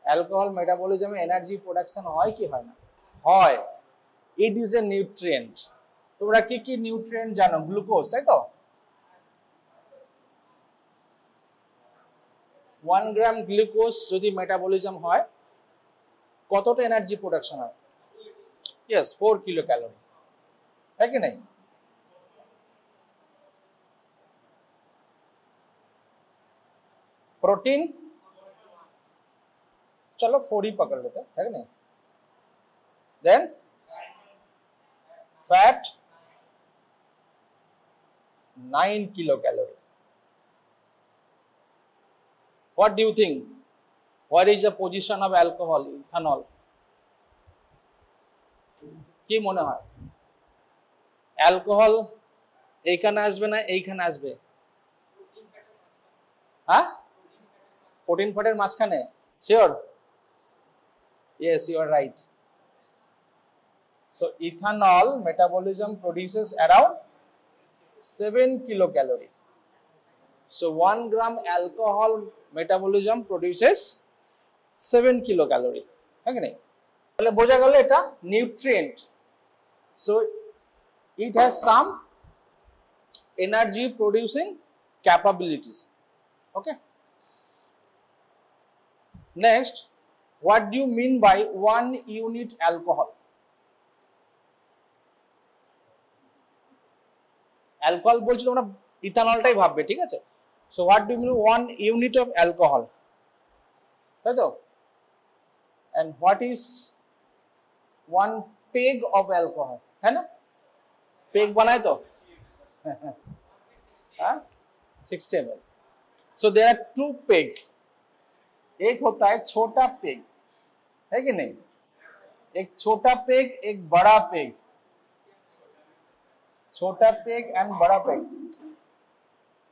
Alcohol মেটাবলিজমে energy production হয় কি হয় না? হয়। It is a nutrient. তোমরা কি কি নিউট্রিয়েন্ট জানো? গ্লুকোজ, তাই তো? 1 গ্রাম গ্লুকোজ যদি মেটাবলিজম হয় কতটা এনার্জি প্রোডাকশন হয়? ইয়েস, 4 কিলো ক্যালোরি, তাই কি নাই? प्रोटीन चलो 4 ही पकड़ लेते है कि नहीं? Then fat 9 kilo calorie. What do you think? What is the position of alcohol, ethanol? কি মনে হয়? অ্যালকোহল এইখানে আসবে না এইখানে আসবে? হ্যাঁ, প্রোটিন ফ্যাটের মাঝখানে? Sure? Yes, you are right. So ethanol metabolism produces around 7 kilocalorie. So 1 gram alcohol metabolism produces 7 kilocalorie. Okay? তাহলে বোঝা গেল এটা nutrient. So it has some energy producing capabilities. Okay? Next, what do you mean by 1 unit alcohol? Alcohol বলছি তোমরা ইথানলটাই ভাববে, ঠিক আছে? So what do you mean 1 unit of alcohol, তাই তো? And what is 1 peg of alcohol, है ना? পেগ বানায় তো हाँ 60 ml. So there are 2 peg. एक होता है छोटा पेग, है कि नहीं? एक छोटा पेग, एक बड़ा पेग. छोटा पेग एंड बड़ा पेग.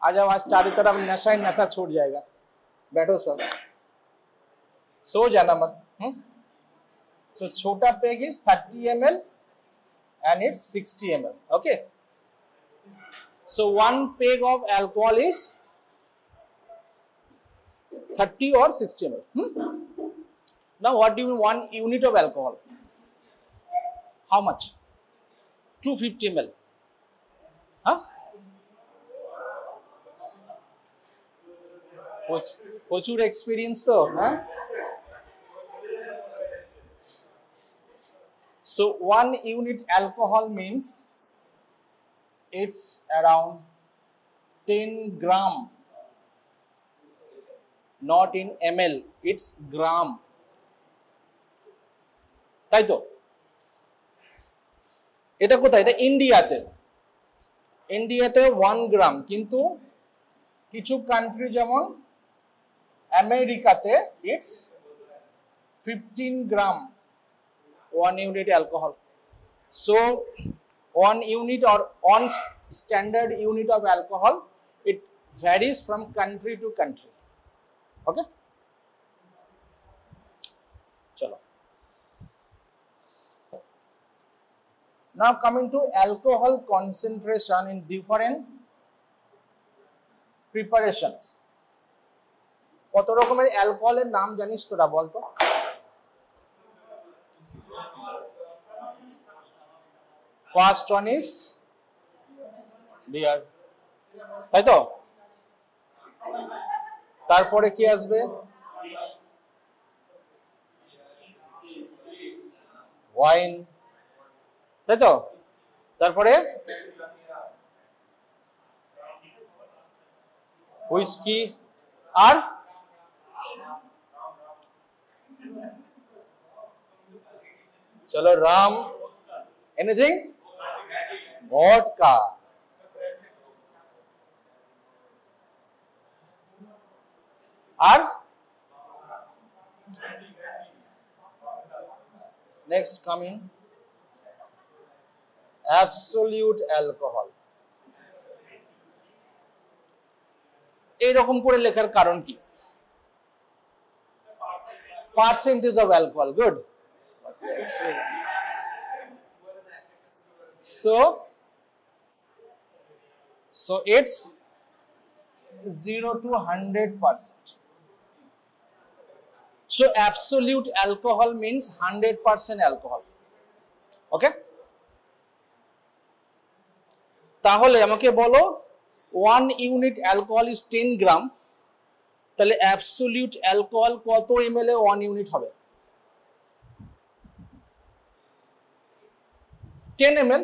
आ जाओ, आज चारों तरफ नशा ही नशा छूट जाएगा. बैठो सब, सो जाना मत. So छोटा peg is 30 ml and it's 60 ml. Okay. So 1 peg of alcohol is 30 or 60 ml. Now what do you mean 1 unit of alcohol? How much? 250 ml. Huh? প্রচুর এক্সপেরিয়েন্স তো, হ্যাঁ? So 1 unit alcohol means it's around 10 gram, not in ml, it's gram. তাই তো? এটা কোথায়? এটা ইন্ডিয়াতে। ইন্ডিয়াতে 1 গ্রাম, কিন্তু কিছু কান্ট্রি যেমন আমেরিকাতে it's 15 gram 1 unit alcohol. So 1 unit or 1 standard unit of alcohol, it varies from country to country. Okay? Chalo. Now coming to alcohol concentration in different preparations. কত রকমের অ্যালকোহলের নাম জানিস তোরা, বলতো? First one is beer, তাই তো? তারপরে কি আসবে? ওয়াইন, তাই তো? তারপরে হুইস্কি, আর চলো রাম, এনিথিং, ভডকা, আর নেক্সট কামিং অ্যাবসোলিউট অ্যালকোহল। এইরকম করে লেখার কারণ কি? Percentage of alcohol, good. So it's 0 to 100%. So absolute alcohol means 100% alcohol. Okay? তাহলে আমাকে বলো 1 unit alcohol is 10 গ্রাম, তাহলে absolute alcohol কত ml এ 1 unit হবে? 10 ml,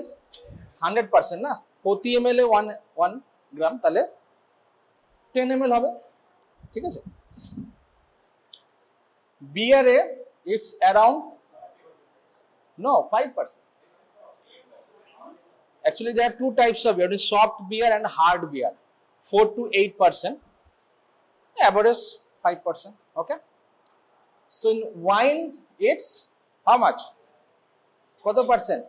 100% না, প্রতি ml এ 1 গ্রাম, তাহলে 10 ml হবে, ঠিক আছে? বিয়ারে it's around no 5%. Actually there are two types of beer, soft beer and hard beer. 4 to 8%, average 5%. Okay, so in wine it's how much, কত percent?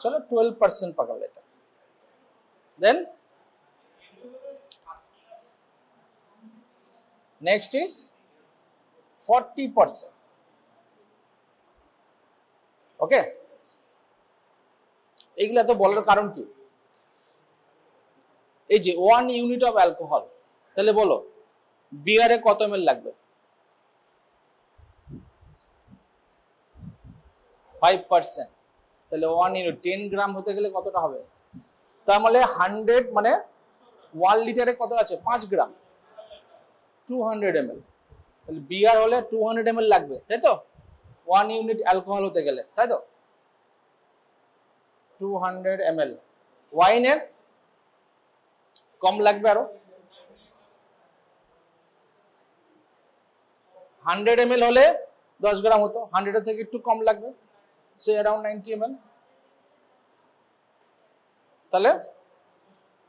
चलो 12% पकड़ लेते हैं. Then next is 40%. Okay, এগুলা তো বলার কারণ কি, এই যে 1 ইউনিট অফ অ্যালকোহল, তাহলে বলো বিয়ারে কত ml লাগবে? 5%, তাহলে 1 ইউনিট 10 গ্রাম হতে গেলে কতটা হবে? তার মানে 100 মানে 1 লিটারে কত আছে? 5 গ্রাম, 200 ml. তাহলে বিয়ার হলে 200 ml লাগবে, তাই তো? 1 ইউনিট অ্যালকোহল হতে গেলে, তাই তো? 200 ml. ওয়াইনের কম লাগবে আরো, 100 ml হলে 10 গ্রাম হতো, 100 এর থেকে একটু কম লাগবে, সে अराउंड 90 ml. তাহলে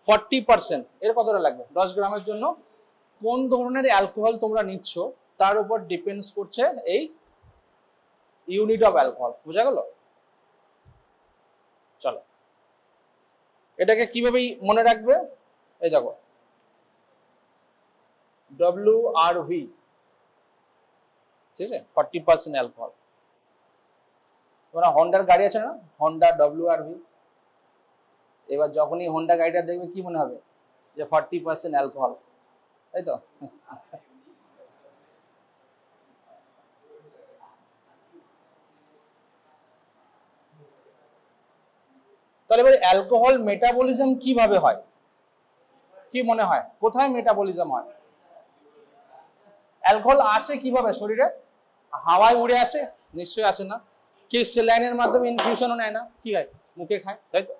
40% এর কতটা লাগবে 10 গ্রামের জন্য? কোন ধরনের অ্যালকোহল তোমরা নিচ্ছ তার উপর ডিপেন্ডস করছে এই ইউনিট অফ অ্যালকোহল। বুঝা গেল? চলো এটাকে কিভাবে মনে রাখবে, এই দেখো WRV, ঠিক আছে, 40% অ্যালকোহল। তোমরা হন্ডার গাড়ি আছে না, হন্ডা WRV, এবার যখনই হন্ডা গাড়িটা দেখবে কি মনে হবে যে 40% অ্যালকোহল, তাই তো? তাহলে এবার অ্যালকোহল মেটাবলিজম কিভাবে হয়, কি মনে হয় কোথায় মেটাবলিজম হয়? অ্যালকোহল আসে কিভাবে শরীরে? হাওয়ায় উড়ে আসে? নিশ্চয়ই আসে না। কি স্যালাইনের মাধ্যমে ইনফিউশনও নেয় না, কি হয় মুখে খায়, তাই তো?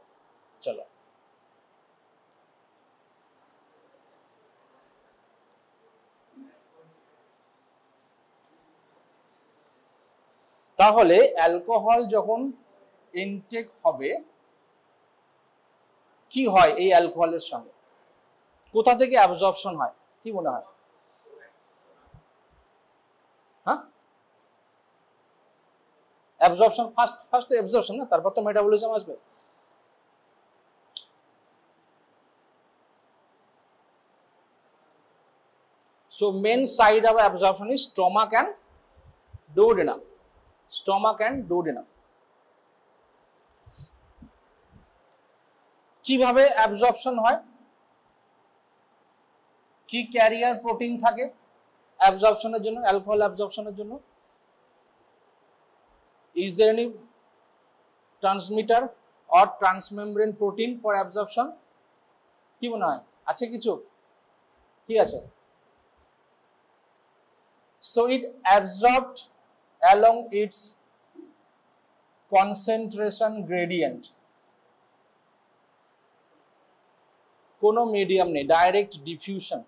চলো তাহলে অ্যালকোহল যখন ইনটেক হবে কি হয় এই অ্যালকোহলের সঙ্গে, কোথা থেকে অ্যাবজর্পশন হয় কি মনে হয়? হ্যাঁ, অ্যাবজর্পশন ফার্স্ট অ্যাবজর্পশন না, তারপর তো মেটাবলিজম আসবে। So main site of absorption is stomach and duodenum. Stomach and duodenum. কিভাবে অ্যাবজর্পশন হয়, কি ক্যারিয়ার প্রোটিন থাকে অ্যাবজর্পশনের জন্য, অ্যালকোহল অ্যাবজর্পশনের জন্য? Is there any transmitter or transmembrane protein for absorption? কি মনে হয় আছে কিছু? কি আছে? So it absorbed along its concentration gradient. কোনো মিডিয়াম নেই, direct diffusion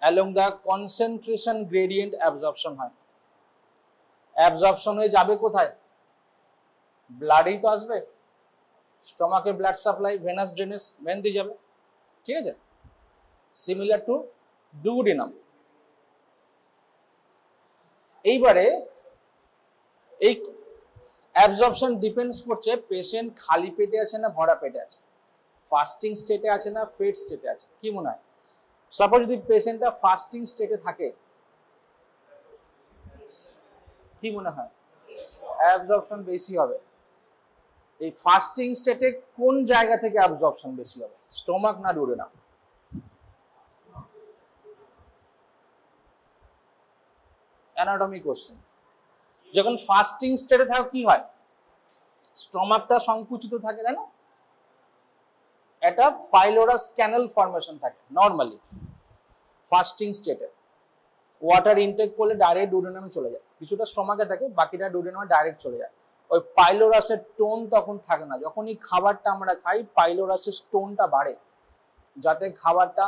along the concentration gradient absorption হয়। অ্যাবজর্পশন হয়ে যাবে কোথায়? ব্লাডেই তো আসবে, স্টমাকে blood supply, venous drainage, vein দিয়ে যাবে, ঠিক আছে? Similar to duodenum. এইবারে এই অ্যাবজর্পশন ডিপেন্ডস করছে পেশেন্ট খালি পেটে আছে না ভরা পেটে আছে, ফাস্টিং স্টেটে আছে না ফেড স্টেটে আছে, কি মনে হয়? সাপোজ যদি পেশেন্টটা ফাস্টিং স্টেটে থাকে কি মনে হয় অ্যাবজর্পশন বেশি হবে? এই ফাস্টিং স্টেটে কোন জায়গা থেকে অ্যাবজর্পশন বেশি হবে, স্টমাক না ডুওডেনাম? Anatomy question. যখন ফাস্টিং স্টেটে থাকো কি হয়, স্টমাকটা সংকুচিত থাকে, তাই না? এটা পাইলোরাস ক্যানেল ফর্মেশন থাকে নর্মালি ফাস্টিং স্টেটে। ওয়াটার ইনটেক করলে ডাইরেক্ট ডুওডেনামে চলে যায়, কিছুটা স্টমাকে থাকে, বাকিটা ডুওডেনামে ডাইরেক্ট চলে যায়। ওই পাইলোরাসের টোন তখন থাকে না। যখনই খাবারটা আমরা খাই পাইলোরাসের টোনটা বাড়ে, যাতে খাবারটা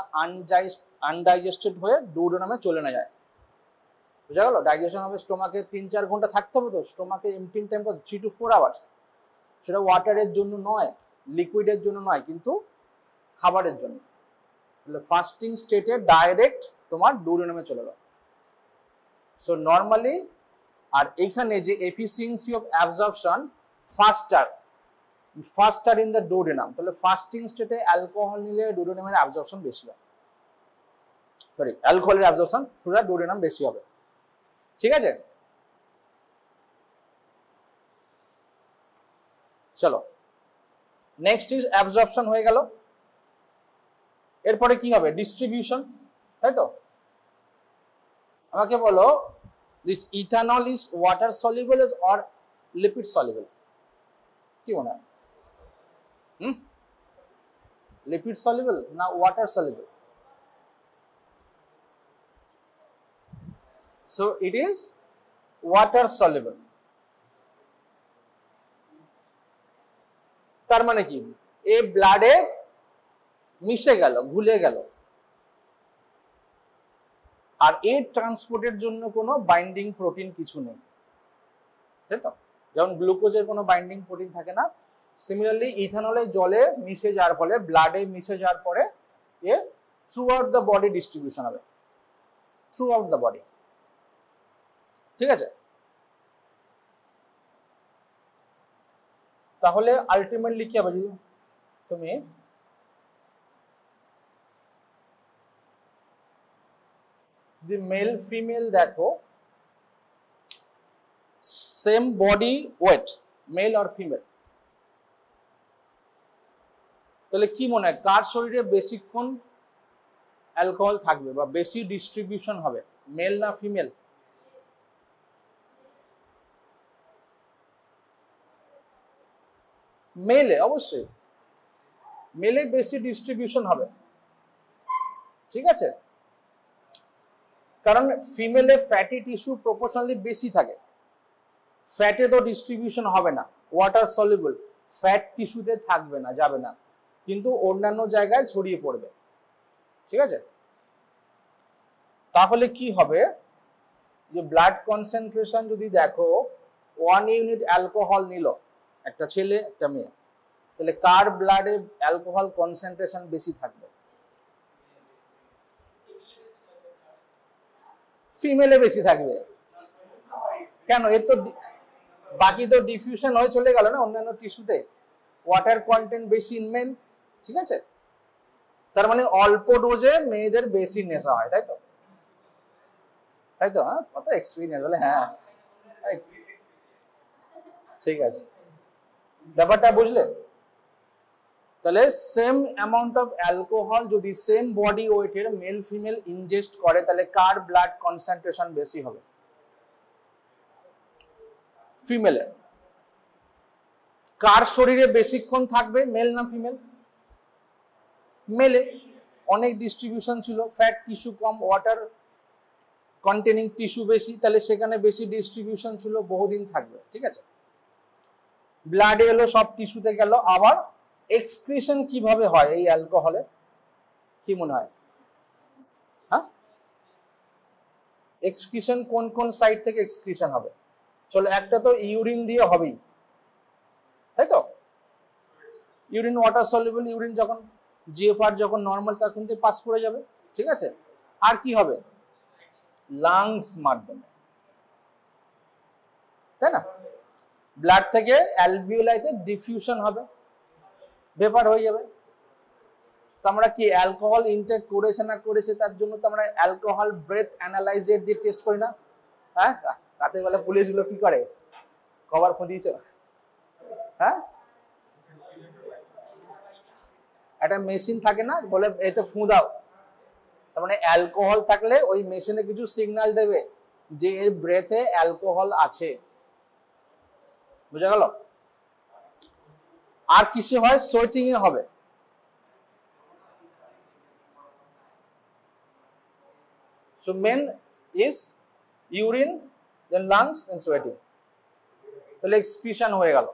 আনডাইজেস্টেড হয়ে ডুওডেনামে চলে না যায়। বুঝা গেল? ডাইজেশন হবে স্টোমাকে 3-4 ঘন্টা থাকতে হবে, তো স্টোমাকে এমপ্টিং টাইম কত 3 to 4 আওয়ার্স। সেটা ওয়াটারের জন্য নয়, লিকুইডের জন্য নয়, কিন্তু খাবারের জন্য। তাহলে ফাস্টিং স্টেটে ডাইরেক্ট তোমার ডুওডেনামে চলে গেল। সো নর্মালি, আর এইখানে যে efficiency of absorption faster in the duodenum, তাহলে ফাস্টিং স্টেটে অ্যালকোহল নিলে ডুওডেনামের অ্যাবজর্পশন বেশি হয়, সরি অ্যালকোহলের অ্যাবজর্পশন থ্রু দ্য ডুওডেনাম বেশি হবে। ঠিক আছে, চলো নেক্সট ইজ অ্যাবজর্পশন হয়ে গেল। এরপরে কি হবে? ডিস্ট্রিবিউশন, তাই তো? আমাকে বলো, this ethanol is water soluble or lipid soluble? কি মনে হয়? লিপিড সলিউবল না water soluble? So it is water soluble. তার মানে কি, এ ব্লাডে মিশে গেল, ঘুলে গেল, আর এর ট্রান্সপোর্টের জন্য কোনো বাইন্ডিং প্রোটিন কিছু নেই, তাই তো? যেমন গ্লুকোজের কোনো বাইন্ডিং প্রোটিন থাকে না, সিমিলারলি ইথানলে জলে মিশে যাওয়ার ফলে, ব্লাডে মিশে যাওয়ার পরে a throughout the body distribution হবে, থ্রু আউট দ্য বডি। ঠিক আছে, তাহলে আলটিমেটলি কি হবে? তুমি দি মেল ফিমেল দেখো, সেম বডি ওয়েট, মেল আর ফিমেল, তাহলে কি মনে হয় কার শরীরে বেশিক্ষণ অ্যালকোহল থাকবে বা বেশি ডিস্ট্রিবিউশন হবে, মেল না ফিমেল? মেলে, অবশ্যই মেলে বেশি ডিস্ট্রিবিউশন হবে। ঠিক আছে, কারণ ফিমেলে ফ্যাটি টিস্যু প্রপোর্শনালি বেশি থাকে, ফ্যাটে তো ডিস্ট্রিবিউশন হবে না, ওয়াটার সলিউবল, ফ্যাট টিস্যুতে থাকবে না, যাবে না, কিন্তু অন্যান্য জায়গায় ছড়িয়ে পড়বে। ঠিক আছে, তাহলে কি হবে, যে ব্লাড কনসেন্ট্রেশন যদি দেখো 1 ইউনিট অ্যালকোহল নিল একটা ছেলে একটা মেয়ে, তাহলে কার ব্লাডে অ্যালকোহল কনসেন্ট্রেশন বেশি থাকবে? ফিমেলে বেশি থাকবে। কেন? এর তো বাকি তো ডিফিউশন হয়ে চলে গেল না অন্যান্য টিস্যুতে, ওয়াটার কন্টেন্ট বেশি ইন মেল। ঠিক আছে, তার মানে অল্প ডোজে মেয়েদের বেশি নেশা হয়, তাই তো? তাই তো? হ্যাঁ, কত এক্সপিরিয়েন্স বলে। হ্যাঁ, ঠিক আছে, ব্যাপারটা বুঝলে? তাহলে সেম অ্যামাউন্ট অফ অ্যালকোহল যদি সেম বডি ওয়েটের মেল ফিমেল ইনজেস্ট করে, তাহলে কার ব্লাড কনসেন্ট্রেশন বেশি হবে? ফিমেলের। কার শরীরে বেশিক্ষণ থাকবে, মেল না ফিমেল? মেলে, অনেক ডিস্ট্রিবিউশন ছিল, ফ্যাট টিস্যু কম, ওয়াটার কন্টেনিং টিস্যু বেশি, তাহলে সেখানে বেশি ডিস্ট্রিবিউশন ছিল, বহুদিন থাকবে। ঠিক আছে, ব্লাডে এলো, সব টিস্যুতে গেল। আবার এক্সক্রিশন কিভাবে হয় এই অ্যালকোহলের, কি মনে হয়? হ্যাঁ, এক্সক্রিশন কোন কোন সাইড থেকে এক্সক্রিশন হবে? চলো, একটা তো ইউরিন দিয়ে হবেই, তাই তো? ইউরিন ওয়াটার সলিউবল, ইউরিন যখন জিএফআর যখন নর্মাল তখন তো পাস করে যাবে। ঠিক আছে, আর কি হবে? লাংস মাধ্যমে, তাই না? ব্লাড থেকে অ্যালভিওলাইতে ডিফিউশন হবে, ভেপার হয়ে যাবে। তো আমরা কি অ্যালকোহল ইনটেক করেছে না করেছে তার জন্য তো আমরা অ্যালকোহল ব্রেথ অ্যানালাইজার দিয়ে টেস্ট করি না? হ্যাঁ, রাতে বেলা পুলিশগুলো কি করে, কভার খুঁদিয়েছ? হ্যাঁ, একটা মেশিন থাকে না, বলে এতে ফু দাও, তার মানে অ্যালকোহল থাকলে ওই মেশিনে কিছু সিগন্যাল দেবে যে এর ব্রেথে অ্যালকোহল আছে। বুঝা গেল? আর কিসে হয়? সোয়েটিং এ হবে। So main is urine, then lungs, then sweating. তাহলে এক্সক্রিশন হয়ে গেল।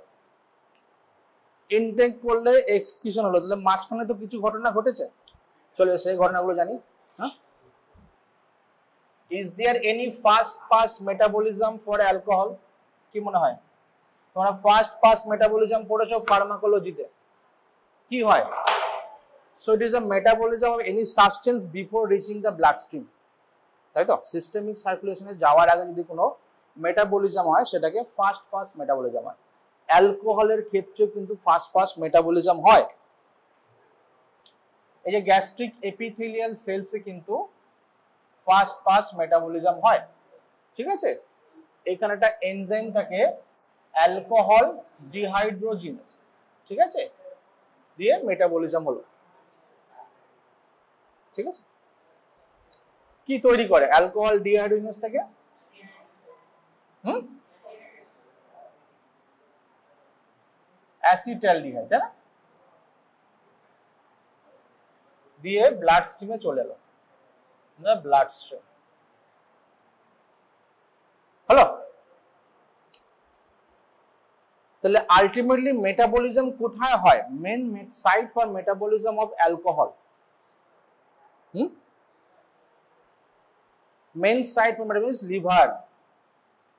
ইনটেক করলে এক্সক্রিশন হলো, তাহলে মাঝখানে তো কিছু ঘটনা ঘটেছে। চলো সেই ঘটনাগুলো জানি। হ্যাঁ, is there any first pass metabolism for alcohol? কি মনে হয় তোমরা ফার্স্ট পাস মেটাবলিজম পড়েছো ফার্মাকোলজিতে? কি হয়? So it is a metabolism of any substance before reaching the blood stream, তাই তো? সিস্টেমিক সার্কুলেশনে যাওয়ার আগে যদি কোনো মেটাবলিজম হয় সেটাকে ফার্স্ট পাস মেটাবলিজম হয়। অ্যালকোহলের ক্ষেত্রে কিন্তু ফার্স্ট পাস মেটাবলিজম হয়। এই যে গ্যাস্ট্রিক এপিথেলিয়াল সেলসে কিন্তু ফার্স্ট পাস মেটাবলিজম হয়, ঠিক আছে? এখানে একটা এনজাইম থাকে অ্যালকোহল ডিহাইড্রোজিনেস, ঠিক আছে? দিয়ে মেটাবলিজম হলো, ঠিক আছে? কি তৈরি করে অ্যালকোহল ডিহাইড্রোজিনেস থেকে? অ্যাসিটালডিহাইড, তাই না? দিয়ে ব্লাড স্ট্রিমে চলে এলো, ব্লাড স্ট্রিম। হলো? তাহলে আলটিমেটলি মেটাবলিজম কোথায় হয়? Main site for metabolism of alcohol, main site for metabolism liver.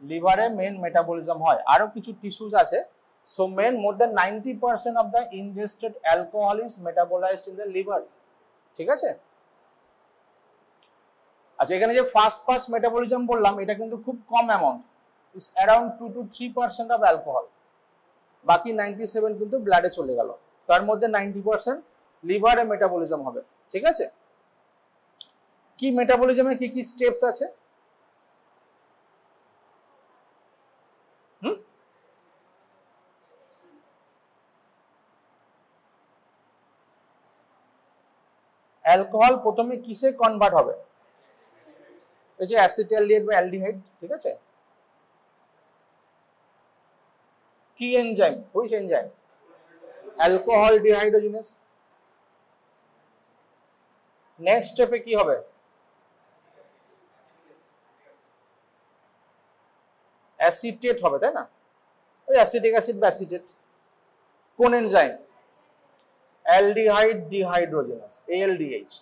লিভারে মেন মেটাবলিজম হয়, আরো কিছু টিস্যুস আছে। So main more than 90% of the ingested alcohol is metabolised in the liver, ঠিক আছে? আচ্ছা, এখানে যে ফার্স্ট পাস মেটাবলিজম বললাম এটা কিন্তু খুব কম amount, is around 2 to 3% of alcohol. বাকি 97 কিন্তু ব্লাডে চলে গেল, তার মধ্যে 90% লিভারে মেটাবলিজম হবে, ঠিক আছে? কি মেটাবলিজমে কি কি স্টেপস আছে? অ্যালকোহল প্রথমে কিসে কনভার্ট হবে? এই যে অ্যাসিটালডিহাইড বা অ্যালডিহাইড, ঠিক আছে? কি enzyme? Which enzyme? Alcohol dehydrogenase. Next স্টেপে কি হবে? অ্যাসিটেট হবে, তাই না? ওই অ্যাসিটিক অ্যাসিড বা অ্যাসিটেট। কোন এনজাইম? অ্যালডিহাইড ডিহাইড্রোজিনেস, ALDH,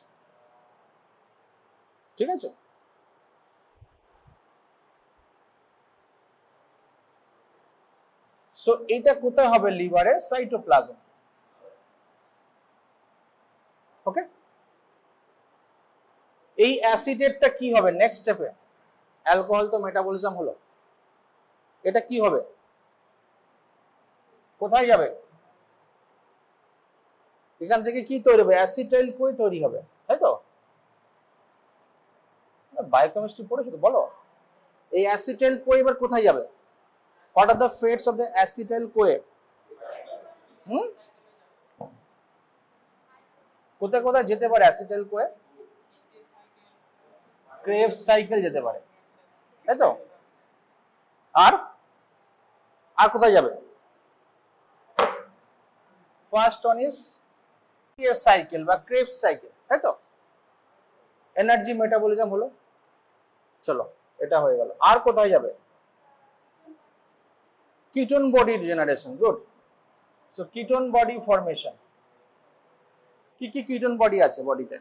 ঠিক আছে? সো এটা কোথায় হবে? লিভারে, সাইটোপ্লাজম, ওকে? এই অ্যাসিটেটটা কি হবে নেক্সট স্টেপে? অ্যালকোহল তো মেটাবলিজম হলো, এটা কি হবে? কোথায় যাবে? এখান থেকে কি তৈরি হবে? অ্যাসিটাইল কই তৈরি হবে, তাই তো? বায়োকেমিস্ট্রি পড়েছো তো, বলো। এই অ্যাসিটাইল কই এবার কোথায় যাবে? What are the fates of the acetyl CoA? কোথায় কোথায় যেতে পারে অ্যাসিটাইল কোয়ে? ক্রেবস সাইকেল যেতে পারে, তাই তো? আর আর কোথায় যাবে? ফার্স্ট ওয়ান ইজ সাইকেল বা ক্রেবস সাইকেল, তাই তো? এনার্জি মেটাবলিজম হলো, চলো এটা হয়ে গেল। আর কোথায় যাবে? Ketone body generation, good. So ketone body formation. কি কি কিটোন বডি আছে বডিতে?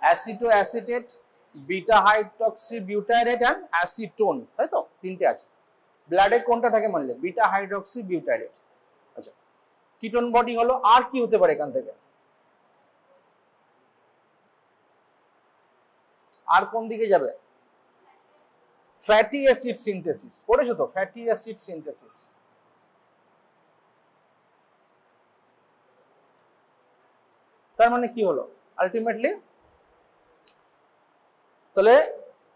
Acetoacetate, beta hydroxybutyrate and acetone, তাই তো? তিনটে আছে। ব্লাডে কোনটা থাকে মানলে? Beta hydroxybutyrate. আচ্ছা, কিটোন বডি হলো। আর কি হতে পারে এখান থেকে? আর কোন দিকে যাবে? ফ্যাটি অ্যাসিড সিনথেসিস, পড়েছো তো? Fatty acid synthesis. তার মানে কি হলো আলটিমেটলি? তাহলে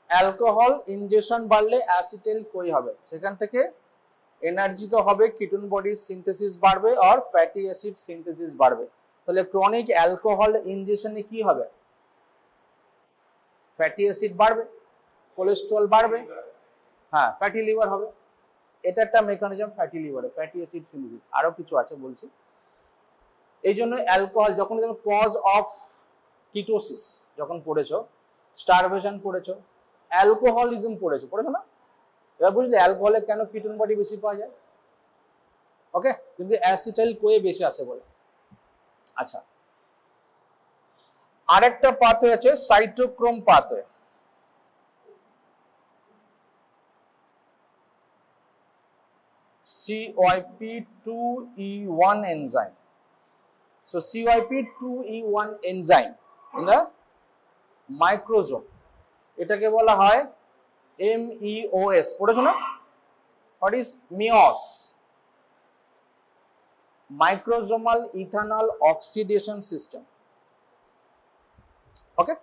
অ্যালকোহল ইনজেকশন বাড়লে অ্যাসিটাইল কই হবে, সেখান থেকে এনার্জি তো হবে, কিটোন বডির সিনথেসিস বাড়বে আর ফ্যাটি অ্যাসিড সিনথেসিস বাড়বে। তাহলে ক্রনিক অ্যালকোহল ইনজেকশনে কি হবে? ফ্যাটি অ্যাসিড বাড়বে, কোলেস্ট্রল বাড়বে, হ্যাঁ ফ্যাটি লিভার হবে। এটা একটা মেকানিজম ফ্যাটি লিভারে, ফ্যাটি অ্যাসিড সিনথেসিস। আরো কিছু আছে বলছি। এই জন্য অ্যালকোহল যখন কজ অফ কিটোসিস যখন পড়েছো, স্টারভেশন পড়েছো, অ্যালকোহলিজম পড়েছো না? এবার বুঝলে অ্যালকোহলে কেন কিটোন বডি বেশি পাওয়া যায়? ওকে, কিন্তু অ্যাসিটাইল কোয়ে বেশি আসে বলে। আচ্ছা, আরেকটা পাথওয়ে আছে cytochrome pathway. CYP2E1 enzyme. So CYP2E1 enzyme in the microsome, এটাকে বলা হয় MEOS। পড়েছো না? What is MEOS? Microsomal ethanol oxidation system. Okay,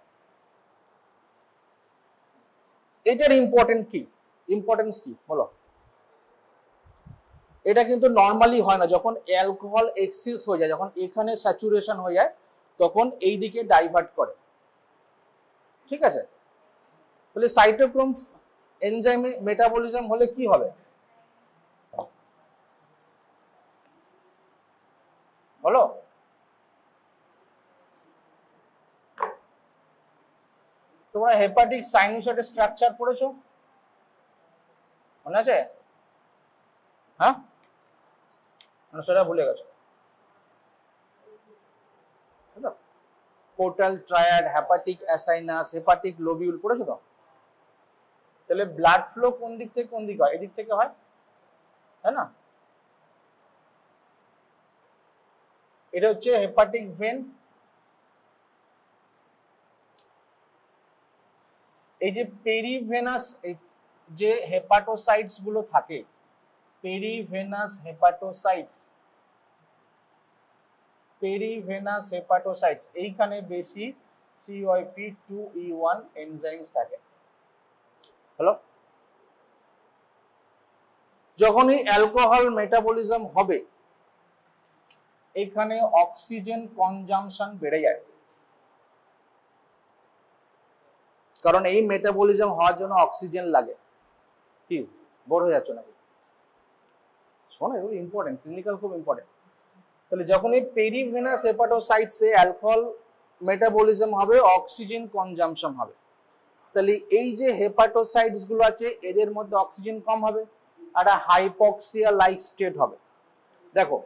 এটার ইম্পর্টেন্স কি বলো? এটা কিন্তু নর্মালি হয় না, যখন অ্যালকোহল এক্সেস হয়ে যায়, যখন এখানে স্যাচুরেশন হয়ে যায় তখন এই দিকে ডাইভার্ট করে, ঠিক আছে? তাহলে সাইটোক্রোম এনজাইম মেটাবলিজম হলে কি হবে বলো? তোমরা হেপাটিক সাইনুসয়েডের স্ট্রাকচার পড়েছো, মনে আছে? হ্যাঁ, সেটা ভুলে গেছো? Portal triad, hepatic acinus, hepatic lobule পড়েছো তো? তাহলে ব্লাড ফ্লো কোন দিক থেকে কোন দিকে হয়? এদিক থেকে হয়, তাই না? এটা হচ্ছে হেপাটিক ভেন। এই যে পেরিভেনাস যে হেপাটোসাইটস গুলো থাকে, পেরিভেনাস হেপাটোসাইটস, এইখানে বেশি CYP2E1 এনজাইমস থাকে। হ্যালো, যখনই অ্যালকোহল মেটাবলিজম হবে এখানে অক্সিজেন কনজাম্পশন বেড়ে যায়, কারণ এই মেটাবলিজম হওয়ার জন্য অক্সিজেন লাগে। কি বোর হয়ে যাচ্ছ নাকি? শোনো, এগুলো ইম্পর্টেন্ট, ক্লিনিক্যাল খুব ইম্পর্টেন্ট। তাহলে যখন এই পেরিভেনাস হেপাটোসাইটসে অ্যালকোহল মেটাবলিজম হবে, অক্সিজেন কনজাম্পশন হবে। তাহলে এই যে হেপাটোসাইটস গুলো আছে এদের মধ্যে অক্সিজেন কম হবে, আর হাইপক্সিয়া লাইক স্টেট হবে। দেখো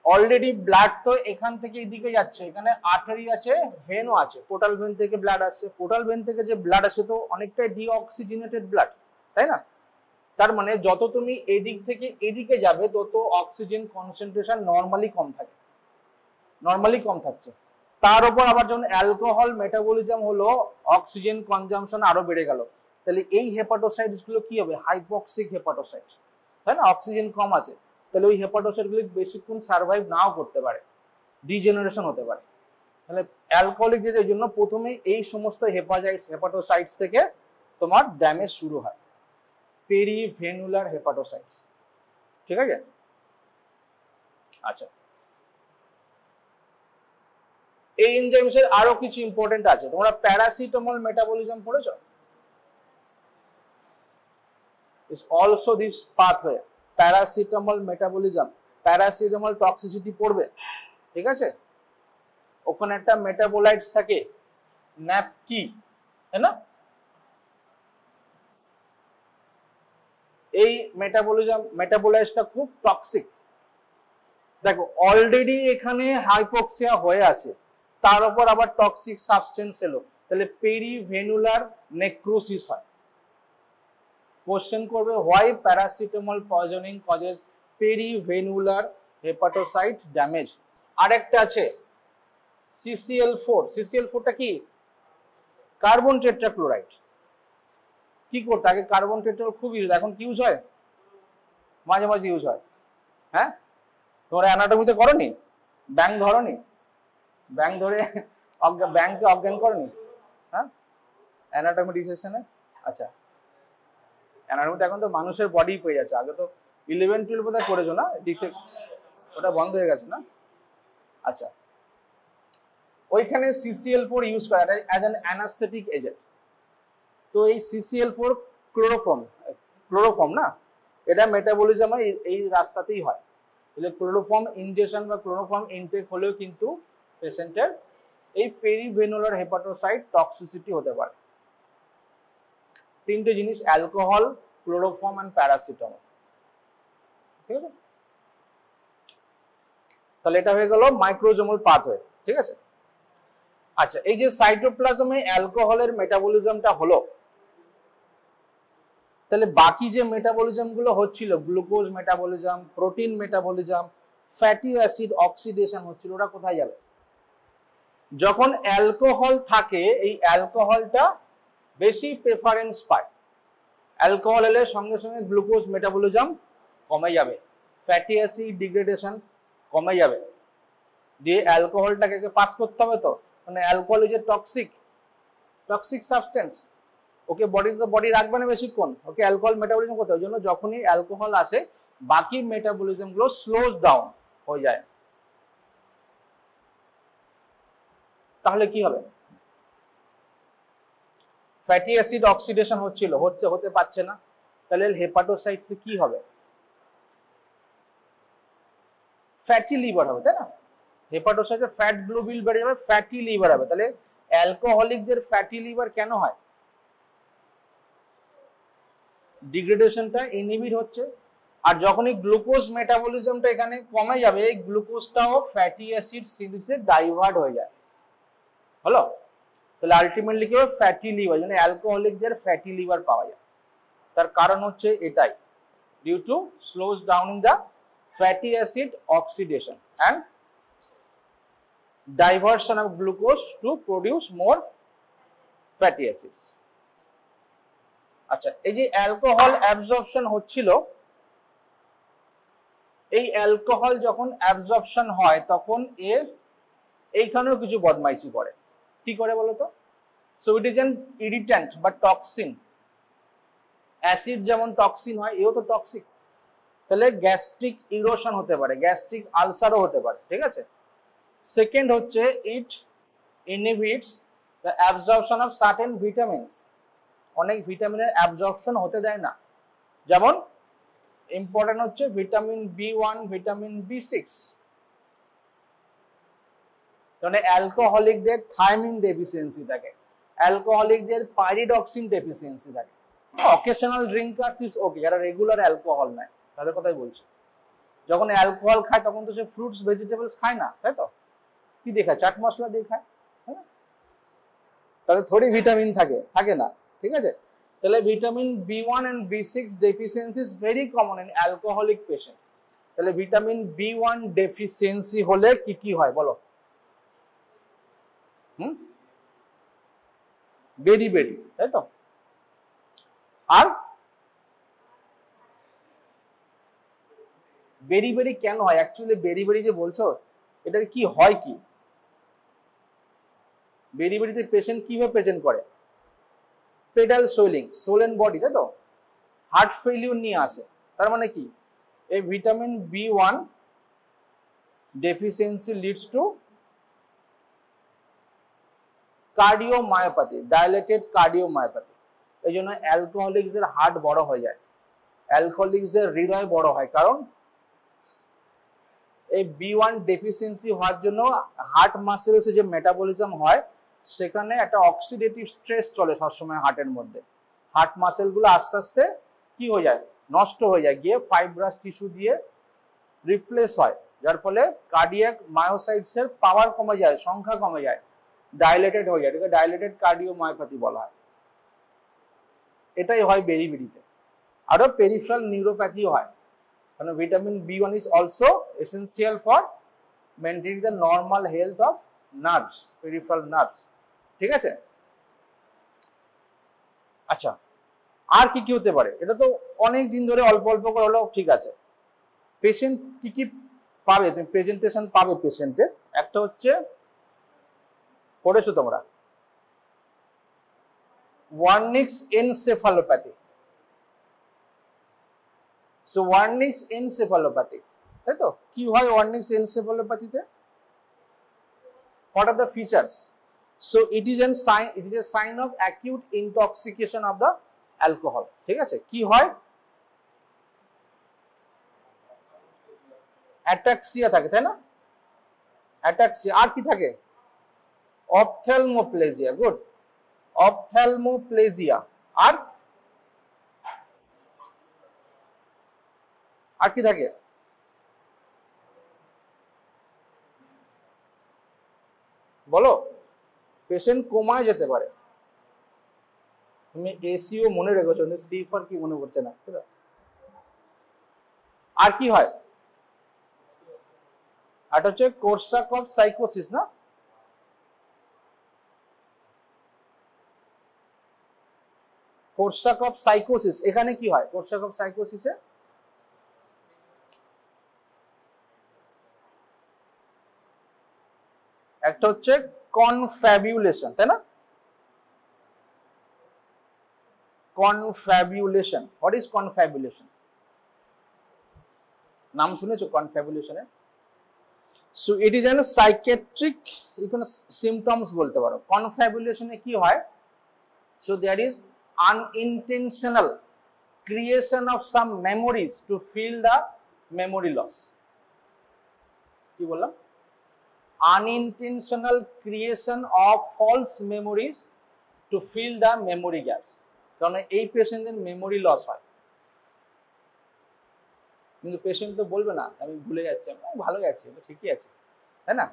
অলরেডি ব্লাড তো এখান থেকে এদিকে যাচ্ছে, এখানে আর্টারি আছে, ভেনও আছে, পোর্টাল ভেন থেকে ব্লাড আসছে। পোর্টাল ভেন থেকে যে ব্লাড আসে তো অনেকটাই ডিঅক্সিজেনেটেড ব্লাড, তাই না? তার মানে যত তুমি এদিক থেকে এদিকে যাবে তত অক্সিজেন কনসেন্ট্রেশন নর্মালি কম থাকছে। তার উপর আবার যখন অ্যালকোহল মেটাবলিজম হলো, অক্সিজেন কনজাম্পশন আরো বেড়ে গেল। তাহলে এই হেপাটোসাইটস গুলো কি হবে? হাইপক্সিক হেপাটোসাইট, তাই না? অক্সিজেন কম আছে, তাহলে ওই হেপাটোসাইট গুলো বেশিক্ষণ সার্ভাইভ নাও করতে পারে, ডিজেনারেশন হতে পারে। তাহলে অ্যালকোহলিক ডিজিজের জন্য প্রথমে এই সমস্ত হেপাটোসাইটস থেকে তোমার ড্যামেজ শুরু হয়, পেরিভেনুলার হেপাটোসাইটস, ঠিক আছে? আচ্ছা, এই এনজাইমসের আরো কিছু ইম্পর্টেন্ট আছে। তোমরা প্যারাসিটামল মেটাবলিজম পড়েছো? is also this pathway, paracetamol metabolism. Paracetamol toxicity পড়বে, ঠিক আছে? ওখানে একটা মেটাবোলাইটস থাকে ন্যাপকি, তাই না? এই মেটাবোলাইটসটা খুব টক্সিক। দেখো অলরেডি এখানে হাইপক্সিয়া হয়ে আছে, তার উপর আবার টক্সিক সাবস্টেন্স এলো, তাহলে পেরিভেনুলার নেক্রোসিস হয়। কোশ্চেন করবে why paracetamol poisoning causes perivenular hepatocyte damage. আরেকটা আছে CCl4। CCl4টা কি? Carbon tetrachloride. কি করতে আগে কার্বন টেট্রাক্লোরাইড খুব ইউজ, এখন কি ইউজ হয়? মাঝে মাঝে ইউজ হয়। হ্যাঁ, তোমরা অ্যানাটমিতে করনি? ব্যাং ধরনি? ব্যাং ধরে ব্যাংকে অজ্ঞান করনি? হ্যাঁ, অ্যানাটমি ডিসেকশনে। আচ্ছা, অ্যানাটমিতে এখন তো মানুষের বডি পেয়ে যাচ্ছে, আগে তো 11-12 বোধহয় করেছো না ডিসেক, ওটা বন্ধ হয়ে গেছে না? আচ্ছা, ওইখানে CCl4 ইউজ করা অ্যাজ অ্যান অ্যানাস্থেটিক এজেন্ট। তো এই CCl4 ক্লোরোফর্ম না, এটা মেটাবলিজম এই রাস্তাতেই হয়। তাহলে ক্লোরোফর্ম ইনজেকশন বা ক্লোরোফর্ম ইনটেক হলেও কিন্তু পেশেন্টের এই পেরিভেনুলার হেপাটোসাইট টক্সিসিটি হতে পারে। তিনটে জিনিস, অ্যালকোহল, ক্লোরোফর্ম এন্ড প্যারাসিটামল। ঠিক আছে, তাহলে এটা হয়ে গেল মাইক্রোজোমাল পাথওয়ে। ঠিক আছে, আচ্ছা এই যে সাইটোপ্লাজমে অ্যালকোহলের মেটাবলিজমটা হলো, তাহলে বাকি যে মেটাবলিজম গুলো হচ্ছিল, glucose metabolism, protein metabolism, fatty acid oxidation হচ্ছিল, ওরা কোথায় যাবে? যখন অ্যালকোহল থাকে এই অ্যালকোহলটা বেশি প্রেফারেন্স পায়। অ্যালকোহল এলে সঙ্গে সঙ্গে গ্লুকোজ মেটাবলিজম কমে যাবে, ফ্যাটি অ্যাসিড ডিগ্রেডেশন কমে যাবে, দিয়ে অ্যালকোহলটাকে পাস করতে হবে। তো মানে alcohol is a toxic substance, okay body রাখবে না বেশিক্ষণ, ওকে অ্যালকোহল মেটাবলিজম করতে হবে। ওই জন্য যখনই অ্যালকোহল আসে বাকি মেটাবলিজম গুলো স্লোজ ডাউন হয়ে যায়। তাহলে কি হবে? ফ্যাটি অ্যাসিড অক্সিডেশন হচ্ছিল, হতে পারছে না, তাহলে হেপাটোসাইটসে কি হবে? ফ্যাটি লিভার হবে, তাই না? হেপাটোসাইটে ফ্যাট গ্লোবিউল বেড়ে যাবে, ফ্যাটি লিভার হবে। তাহলে অ্যালকোহলিকদের ফ্যাটি লিভার কেন হয়? ডিগ্রেডেশনটা ইনহিবিট হচ্ছে, আর যখনই গ্লুকোজ মেটাবলিজমটা এখানে কমে যাবে, এই গ্লুকোজটাও ফ্যাটি অ্যাসিড সিনথেসিসে ডাইভার্ট হয়ে যায়। হলো, তাহলে আলটিমেটলি কি হবে? Fatty liver. মানে অ্যালকোহলিকদের ফ্যাটি লিভার পাওয়া যায়, তার কারণ হচ্ছে এটাই, due to slows down in the fatty acid oxidation and diversion of glucose to produce more fatty acids. আচ্ছা, এই যে অ্যালকোহল অ্যাবজর্পশন হচ্ছিল, এই অ্যালকোহল যখন অ্যাবজর্পশন হয় তখন এইখানেও কিছু বদমাইশি করে। কি করে বলতো? So it is an irritant বা টক্সিন। অ্যাসিড যেমন টক্সিন হয়, এও তো টক্সিক। তাহলে গ্যাস্ট্রিক ইরোশন হতে পারে, গ্যাস্ট্রিক আলসারও হতে পারে। ঠিক আছে, সেকেন্ড হচ্ছে it inhibits the absorption of certain vitamins. অনেক ভিটামিনের অ্যাবজর্পশন হতে দেয় না, যেমন ইম্পর্টেন্ট হচ্ছে ভিটামিন B1, ভিটামিন B6। তাহলে অ্যালকোহলিকদের থায়ামিন ডেফিসিয়েন্সি থাকে, অ্যালকোহলিকদের পাইরিডক্সিন ডেফিসিয়েন্সি থাকে। অকেশনাল ড্রিঙ্কার্স ইজ ওকে, যারা রেগুলার অ্যালকোহল নেয় তাদের কথাই বলছি। যখন অ্যালকোহল খায় তখন তো সে ফ্রুটস ভেজিটেবলস খায় না, তাই তো? কি দিয়ে খায়? চাট মশলা দিয়ে খায়, তাদের থোড়ি ভিটামিন থাকে না। ঠিক আছে, তাহলে vitamin B1 and B6 deficiency is very common in alcoholic patient। তাহলে ভিটামিন B1 deficiency হলে কি হয় বলো? বেরি, তাই তো? আর বেরি কেন হয়? অ্যাকচুয়ালি বেরি যে বলছো, এটা কি হয়? কি বেরিতে পেশেন্ট কিভাবে প্রেজেন্ট করে? পেডাল সোলেন বডি, তাই তো? হার্ট ফেলিউর নিয়ে আসে। তার মানে কি? এই vitamin B1 deficiency leads to cardiomyopathy, dilated cardiomyopathy. এই জন্য অ্যালকোহলিকসের হার্ট বড় হয়ে যায়, অ্যালকোহলিকসের হৃদয় বড় হয়, কারণ এই B1 ডেফিসিয়েন্সি হওয়ার জন্য হার্ট মাসেলসে যে মেটাবলিজম হয় সেখানে একটা অক্সিডেটিভ স্ট্রেস চলে সবসময় হার্টের মধ্যে। হার্ট মাসেলগুলো আস্তে আস্তে কি হয়ে যায়? নষ্ট হয়ে যায়, গিয়ে ফাইব্রাস টিস্যু দিয়ে রিপ্লেস হয়, যার ফলে কার্ডিয়াক মায়োসাইটসের পাওয়ার কমে যায়, সংখ্যা কমে যায়, ডাইলেটেড হয়ে যায়। এটাকে ডাইলেটেড কার্ডিওমায়োপ্যাথি বলা হয়। এটাই হয় বেরিতে। আরো পেরিফেরাল নিউরোপ্যাথি হয়, কারণ vitamin B1 is also essential for maintaining the normal health of nerves, peripheral nerves। ঠিক আছে, আচ্ছা আর কি হতে পারে? এটা তো অনেক দিন ধরে অল্প করে হলো, ঠিক আছে। পেশেন্ট কি পাবে? তুমি প্রেজেন্টেশন পাবে পেশেন্টের। একটা হচ্ছে, পড়েছো তোমরা, Wernicke's encephalopathy. So Wernicke's encephalopathy, তাই তো? কি হয় ওয়ার্নিক্স এনসেফালোপ্যাথিতে? What are the features? So it is a sign of acute intoxication of the alcohol. ঠিক আছে, কি হয়? অ্যাটাক্সিয়া থাকে, তাই না? অ্যাটাক্সিয়া, আর কি থাকে? অপথ্যালমোপ্লেজিয়া, গুড, অপথ্যালমোপ্লেজিয়া, আর কি থাকে? বলো। পেশেন্ট কোমায় যেতে পারে। তুমি এসিও মনে রেখেছো, কিন্তু সিফার কি মনে পড়ছে না। আর কি হয়? এটা হচ্ছে কোরসাকফ সাইকোসিস না? কোরসাকফ সাইকোসিস, এখানে কি হয় কোরসাকফ সাইকোসিসে? একটা হচ্ছে কনফ্যাবুলেশন, তাই না? Confabulation, what is confabulation? নাম শুনেছো কনফ্যাবুলেশনের? So it is an psychiatric symptoms বলতে পারো। কনফ্যাবুলেশনে কি হয়? So there is unintentional creation of some memories to fill the memory loss. কি বললাম? unintentional creation of false memories to fill the memory gaps. কারণ এই পেশেন্টের মেমোরি লস হয়, কিন্তু পেশেন্ট তো বলবে না আমি ভুলে যাচ্ছি, আমি ভালো গেছি, এটা ঠিকই আছে, তাই না?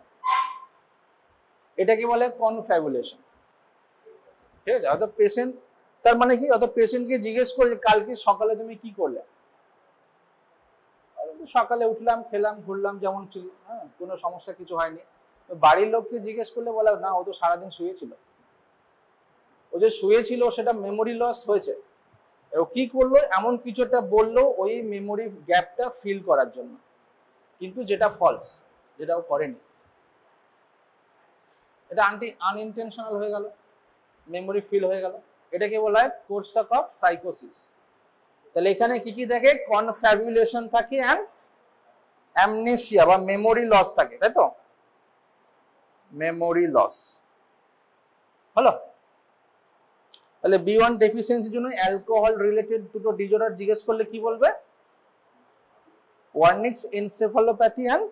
এটাকে বলে কনফ্যাবুলেশন। ঠিক আছে, অর্থাৎ পেশেন্ট, তার মানে কি, অর্থাৎ পেশেন্টকে জিজ্ঞেস করে কালকে সকালে তুমি কি করলে? সকালে উঠলাম, খেলাম, ঘুরলাম, যেমন ছিল, হ্যাঁ, কোনো সমস্যা কিছু হয়নি। বাড়ির লোককে জিজ্ঞেস করলে বলে না, ও তো সারাদিন শুয়েছিল। ও যে শুয়েছিল সেটা মেমোরি লস হয়েছে। ও কি করলো? এমন কিছু একটা বললো ওই মেমোরি গ্যাপটা ফিল করার জন্য, কিন্তু যেটা ফলস, যেটা ও করেনি। এটা আনইনটেনশনাল হয়ে গেল, মেমোরি ফিল হয়ে গেল। এটাকে বলা হয় কোরসাকফ সাইকোসিস। তাহলে এখানে কি কি থাকে? কনফ্যাবুলেশন থাকে এন্ড অ্যামনেসিয়া বা মেমোরি লস থাকে, তাই তো? মেমোরি লস হলো। তাহলে B1 ডেফিসিয়েন্সির জন্য অ্যালকোহল রিলেটেড দুটো ডিজঅর্ডার জিজ্ঞেস করলে কি বলবে? ওয়ার্নিক্স এনসেফালোপ্যাথি এন্ড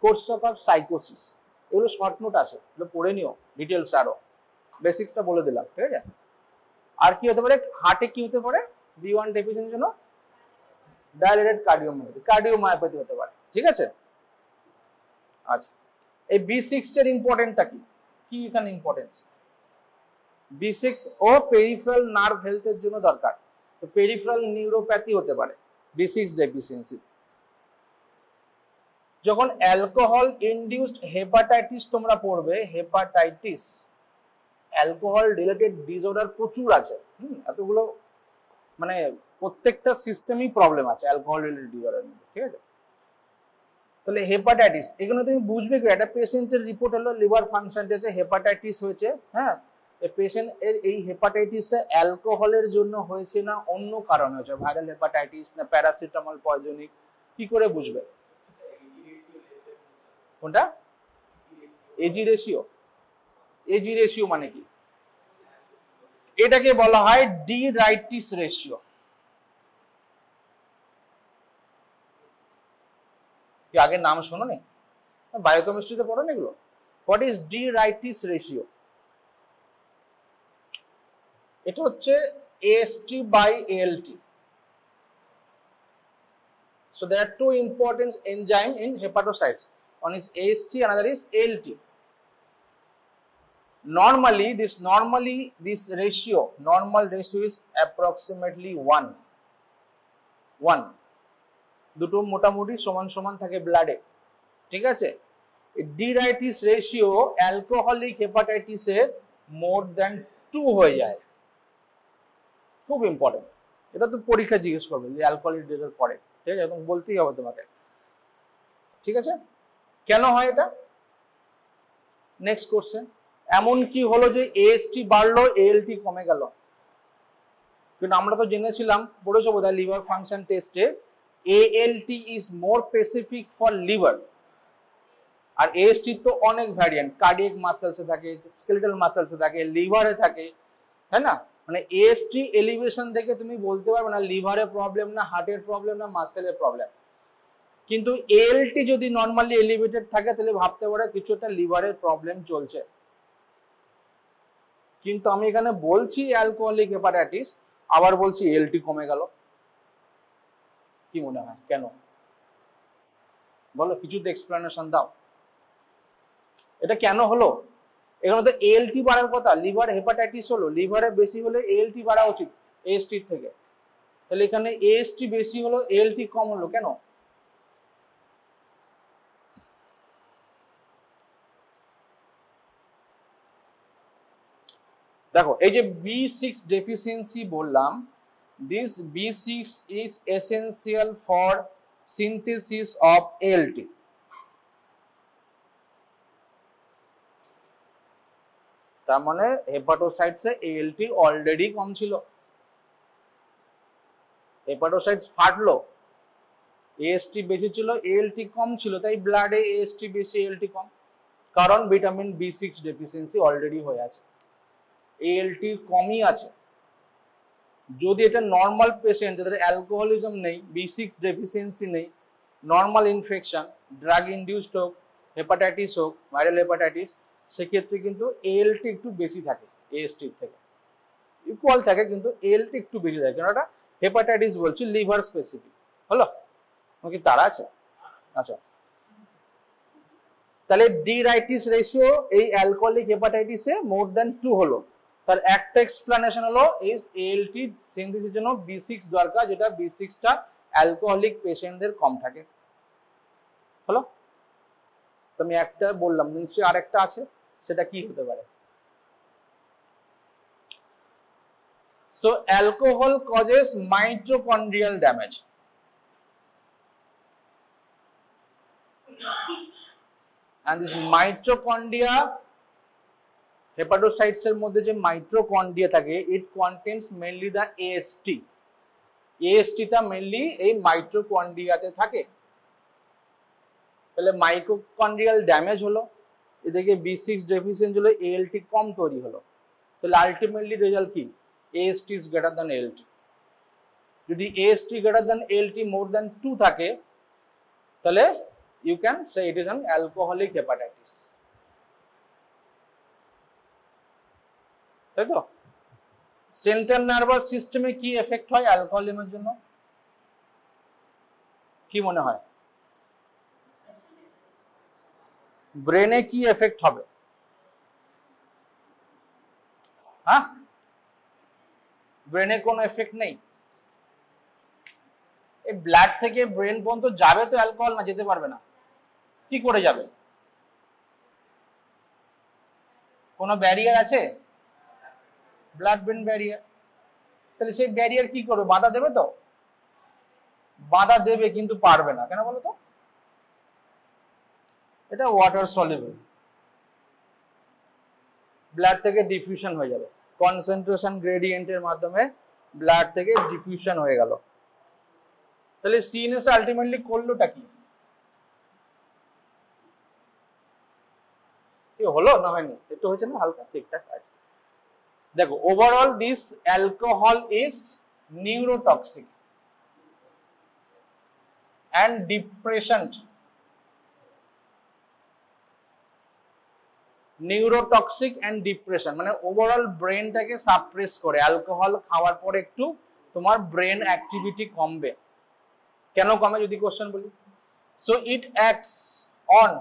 কোরসাকফ সাইকোসিস। এগুলো শর্ট নোট আছে, এগুলো পড়ে নিও ডিটেলস, আরো বেসিক্সটা বলে দিলাম, ঠিক আছে? আর কি হতে পারে? হার্টে কি হতে পারে B1 ডেফিসিয়েন্সির জন্য? ডাইলেটেড কার্ডিওমায়োপ্যাথি হতে পারে, ঠিক আছে? আচ্ছা, এই B6 এর ইম্পর্টেন্টটা কি? কি এখানে ইম্পর্টেন্স? B6 ও পেরিফেরাল নার্ভ হেলথের জন্য দরকার। তো পেরিফেরাল নিউরোপ্যাথি হতে পারে B6 ডেফিসিয়েন্সি। যখন অ্যালকোহল ইনডিউসড হেপাটাইটিস তোমরা পড়বে, হেপাটাইটিস, অ্যালকোহল রিলেটেড ডিসঅর্ডার প্রচুর আছে। এতগুলো মানে প্রত্যেকটা সিস্টেমই প্রবলেম আছে অ্যালকোহল রিলেটেড ডিসঅর্ডার মধ্যে, ঠিক আছে? তাহলে হেপাটাইটিস, এখানে তুমি বুঝবে কি, একটা পেশেন্টের রিপোর্ট হলো লিভার ফাংশন টেস্টে হেপাটাইটিস হয়েছে, হ্যাঁ, এই পেশেন্ট এর এই হেপাটাইটিসটা অ্যালকোহলের জন্য হয়েছে না অন্য কারণে হয়েছে, ভাইরাল হেপাটাইটিস না প্যারাসিটামল পয়জনিং, কি করে বুঝবে? কোনটা? AG ratio. এজি রেশিও মানে কি? এটাকে বলা হয় ডি রাইটিস রেশিও। কি আগে নাম শোনো নি? বায়োকেমিস্ট্রিতে পড়ো না এগুলো? What is D রাইটিস ratio? এটা হচ্ছে AST by ALT. So there are two important enzymes in hepatocytes. One is AST, another is ALT. Normally this ratio, normal ratio is approximately 1. দুটো মোটামুটি সমান সমান থাকে ব্লাডে, ঠিক আছে? ডি-রাইটিস রেশিও অ্যালকোহলিক হেপাটাইটিসে মোর দ্যান 2 হয়ে যায়। খুব ইম্পর্টেন্ট, এটা তো পরীক্ষা জিজ্ঞেস করবে যে অ্যালকোহলিক ডিসঅর্ডার পড়ে, ঠিক আছে? এবং বলতেই হবে তোমাকে, ঠিক আছে? কেন হয় এটা? নেক্সট কোশ্চেন, এমন কি হলো যে AST বাড়লো ALT কমে গেল? কিন্তু আমরা তো জেনেছিলাম, পড়েছো বোধহয় লিভার ফাংশন টেস্টে, ALT is more specific for liver আর এএসটি তো অনেক ভ্যারিয়েন্ট, কার্ডিয়াক মাসেলসে থাকে, স্কেলেটাল মাসেলসে থাকে, লিভারে থাকে, তাই না? মানে এএসটি এলিভেশন দেখে তুমি বলতে পারবে না লিভারের প্রবলেম না হার্টের প্রবলেম না মাসেলের প্রবলেম। কিন্তু এএলটি যদি নর্মালি এলিভেটেড থাকে তাহলে ভাবতে পারো কিছু একটা লিভারের প্রবলেম চলছে। কিন্তু আমি এখানে বলছি অ্যালকোহলিক হেপাটাইটিস, আবার বলছি এএলটি কমে গেল, কি মনে হয় কেন? বলো, কিছু তো এক্সপ্লেনেশন দাও, এটা কেন হলো? এখানে তো এএলটি বাড়ার কথা, লিভার হেপাটাইটিস হলো, লিভারে বেশি হলে এএলটি বাড়া উচিত এএসটি থেকে, তাহলে এখানে এএসটি বেশি হলো এএলটি কম হলো কেন? দেখো এই যে B6 ডেফিসিয়েন্সি বললাম, this B6 is essential for synthesis of ALT। তার মানে হেপাটোসাইটসে ALT অলরেডি কম ছিল, হেপাটোসাইটস ফাটলো, AST বেশি ছিল ALT কম ছিল, তাই ব্লাডে AST বেশি ALT কম, কারণ ভিটামিন B6 ডেফিসিয়েন্সি অলরেডি হয়ে আছে, ALT কমই আছে। যদি এটা নর্মাল পেশেন্ট যাদের অ্যালকোহলিজম নেই, B6 ডেফিসিয়েন্সি নেই, নর্মাল ইনফেকশন, ড্রাগ ইনডিউসড হোক, হেপাটাইটিস হোক, ভাইরাল হেপাটাইটিস, সেক্ষেত্রে কিন্তু ALT একটু বেশি থাকে AST থেকে, ইকুয়াল থাকে কিন্তু ALT একটু বেশি থাকে, কারণ এটা হেপাটাইটিস বলছি, লিভার স্পেসিফিক। হলো কি তারা আছে? আচ্ছা, তাহলে ডি রাইটিস রেশিও এই অ্যালকোহলিক হেপাটাইটিসে মোর দ্যান 2 হলো, তার একটা এক্সপ্লেনেশন হলো ইজ ALT সিনথেসিসের জন্য B6 দরকার, যেটা B6টা অ্যালকোহলিক পেশেন্টদের কম থাকে। হলো, তো আমি একটা বললাম, নিশ্চয়ই আরেকটা আছে, সেটা কি হতে পারে? So alcohol causes mitochondrial damage. And this mitochondria, hepatocytes এর মধ্যে যে মাইটোকন্ড্রিয়া থাকে, it contains mainly the AST, AST টা মেইনলি এই মাইটোকন্ড্রিয়াতে থাকে। তাহলে মাইটোকন্ড্রিয়াল ড্যামেজ হলো, এদিকে B6 ডেফিসিয়েন্সি হলো, ALT কম তৈরি হলো, তাহলে আলটিমেটলি রেজাল্ট কি? AST is greater than ALT। যদি AST greater than ALT more than 2 থাকে, তাহলে you can say it is an alcoholic hepatitis, তাই তো? সেন্ট্রাল নার্ভাস সিস্টেমে কি এফেক্ট হয় অ্যালকোহলিজমের জন্য, কি মনে হয়? ব্রেনে কি এফেক্ট হবে? হ্যাঁ, ব্রেনে কোনো এফেক্ট নেই, এই ব্লাড থেকে ব্রেন পর্যন্ত যাবে তো অ্যালকোহল, না যেতে পারবে না, কি করে যাবে? কোনো ব্যারিয়ার আছে? ব্লাড ব্রেন ব্যারিয়ার, তাহলে সেই ব্যারিয়ার কি করবে? বাধা দেবে তো? বাধা দেবে কিন্তু পারবে না, কেন বলো তো? এটা ওয়াটার সলিউবল, ব্লাড থেকে ডিফিউশন হয়ে যাবে, কনসেন্ট্রেশন গ্রেডিয়েন্টের মাধ্যমে ব্লাড থেকে ডিফিউশন হয়ে গেল। তাহলে সিএনএস আলটিমেটলি করলোটা কি? হলো না হয়নি? একটু হয়েছে না, হালকা ঠিকঠাক আছে। দেখো, overall this alcohol is neurotoxic and depressant. Neurotoxic and depression মানে ওভারঅল ব্রেনটাকে সাপ্রেস করে, অ্যালকোহল খাওয়ার পরে একটু তোমার ব্রেন অ্যাক্টিভিটি কমবে। কেন কমে যদি কোশ্চেন বলি? So it acts on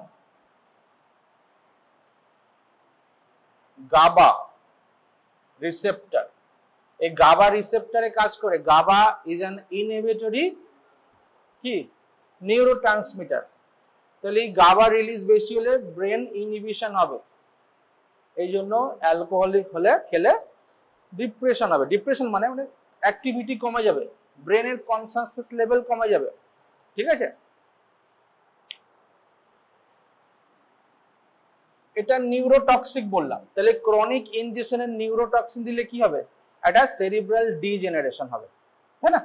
GABA receptor, এই গাবা রিসেপ্টরে কাজ করে। গাবা ইজ অ্যান ইনহিবিটরি কি নিউরোট্রান্সমিটার, তাহলে এই গাবা রিলিজ বেশি হলে ব্রেন ইনহিবিশন হবে, এই জন্য অ্যালকোহলিক হলে খেলে ডিপ্রেশন হবে। ডিপ্রেশন মানে মানে অ্যাক্টিভিটি কমে যাবে, ব্রেনের কনসাসনেস লেভেল কমে যাবে, ঠিক আছে? এটা নিউরোটক্সিক বললাম, তাহলে ক্রনিক ইনজেকশনের নিউরোটক্সিন দিলে কি হবে? এটা সেরিব্রাল ডিজেনারেশন হবে, তাই না?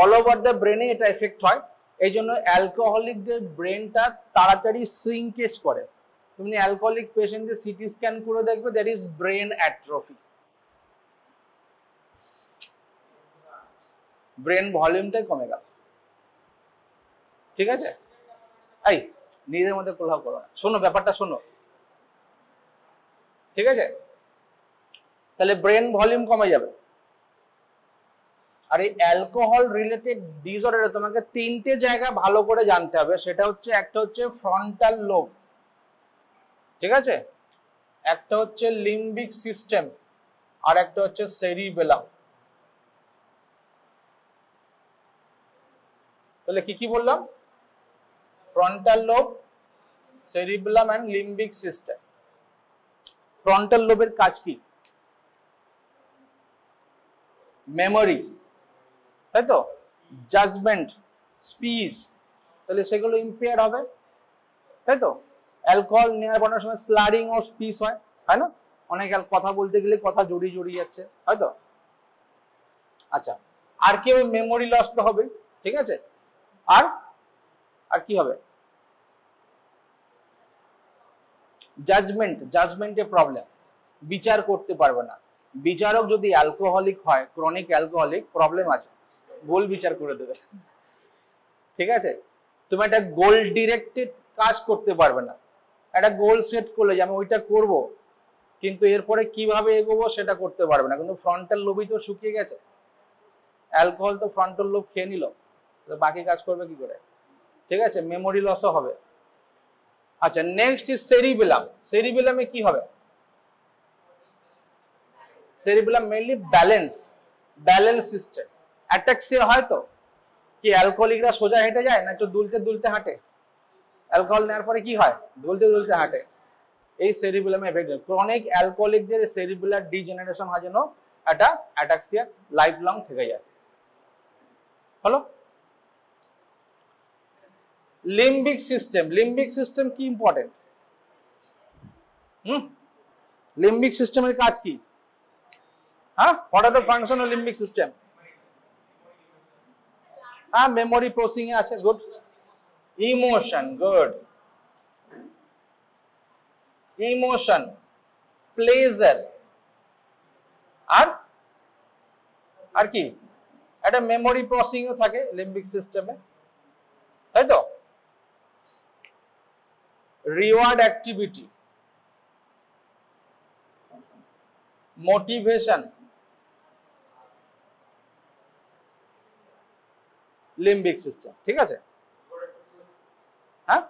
অল ওভার দ্য ব্রেনে এটা এফেক্ট হয়, এই জন্য অ্যালকোহলিকদের ব্রেনটা তাড়াতাড়ি শ্রিঙ্কেজ করে। তুমি অ্যালকোহলিক পেশেন্টদের সিটি স্ক্যান করে দেখবে, that is brain atrophy, brain ভলিউমটাই কমে গেল। ঠিক আছে, এই নিজের মধ্যে কোলাহল করো না, শোনো ব্যাপারটা শোনো। ঠিক আছে, তাহলে ব্রেন ভলিউম কমে যাবে। আর এই অ্যালকোহল রিলেটেড ডিসঅর্ডারে তোমাকে তিনটে জায়গা ভালো করে জানতে হবে। সেটা হচ্ছে, একটা হচ্ছে ফ্রন্টাল লোব, ঠিক আছে, একটা হচ্ছে লিম্বিক সিস্টেম, আর একটা হচ্ছে সেরিবেলাম। তাহলে কি কি বললাম? Frontal lobe, cerebellum and limbic system. Frontal লোবের কাজ কি? মেমোরি, তাই তো, জাজমেন্ট, স্পিচ, তাহলে সেগুলো ইম্পেয়ার হবে, তাই তো। অ্যালকোহল নেওয়ার পর সময় স্লারিং অফ স্পিচ হয়, তাই না? অনেক কথা বলতে গেলে কথা জড়িয়ে জড়িয়ে যাচ্ছে, হয়তো। আচ্ছা, আর কি হবে? মেমোরি লস তো হবে, ঠিক আছে। আর আর কি হবে? জাজমেন্ট, জাজমেন্টে প্রবলেম, বিচার করতে পারবে না। বিচারক যদি অ্যালকোহলিক হয়, ক্রনিক অ্যালকোহলিক, প্রবলেম আছে, গোল বিচার করে দেবে। ঠিক আছে, তুমি একটা গোল ডিরেক্টেড কাজ করতে পারবে না। একটা গোল সেট করলে যে আমি ওইটা করব, কিন্তু এরপরে কিভাবে এগোবো সেটা করতে পারবে না, কিন্তু ফ্রন্টাল লোবই তো শুকিয়ে গেছে। অ্যালকোহল তো ফ্রন্টাল লোব খেয়ে নিল, বাকি কাজ করবে কি করে? ঠিক আছে, মেমোরি লসও হবে। আচ্ছা, নেক্সট ইজ সেরিবেলাম। সেরিবেলামে কি হবে? Cerebellum mainly balance, balance system. Ataxia হয় তো কি অ্যালকোহলিকরা সোজা হেঁটে যায় না একটু দুলতে দুলতে হাঁটে? অ্যালকোহল নেওয়ার পরে কি হয়? দুলতে দুলতে হাঁটে। এই সেরিবেলামে এফেক্ট। ক্রনিক অ্যালকোহলিকদের সেরিবেলার ডিজেনারেশন হয় যেন একটা অ্যাটাক্সিয়া লাইফ লং থেকে যায়। হলো? লিম্বিক সিস্টেম, লিম্বিক সিস্টেম কি ইম্পর্টেন্ট? লিম্বিক সিস্টেমের কাজ কি? হ্যাঁ, what are the function of limbic system? হ্যাঁ, মেমোরি প্রসেসিং আছে, good. Emotion, good. Emotion, pleasure, আর আর কি? একটা মেমোরি প্রসেসিংও থাকে লিম্বিক সিস্টেমে, তাই তো। Reward activity, motivation, limbic system, ঠিক আছে। হ্যাঁ,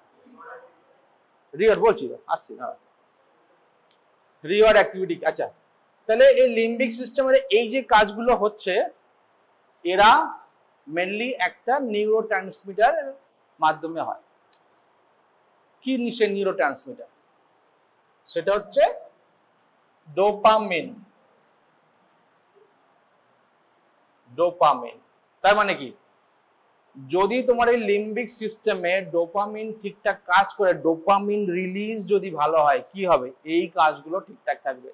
রিওয়ার্ড বলছি, আসছি। হ্যাঁ, রিওয়ার্ড অ্যাক্টিভিটি। আচ্ছা, তাহলে এই লিম্বিক সিস্টেমের এই যে কাজগুলো হচ্ছে, এরা মেনলি একটা নিউরোট্রান্সমিটার মাধ্যমে হয়। কি সে নিউরোট্রান্সমিটার? সেটা হচ্ছে ডোপামিন। ডোপামিন তার মানে কি? যদি তোমার এই লিম্বিক সিস্টেমে ডোপামিন ঠিকঠাক কাজ করে, ডোপামিন রিলিজ যদি ভালো হয়, কি হবে? এই কাজগুলো ঠিকঠাক থাকবে,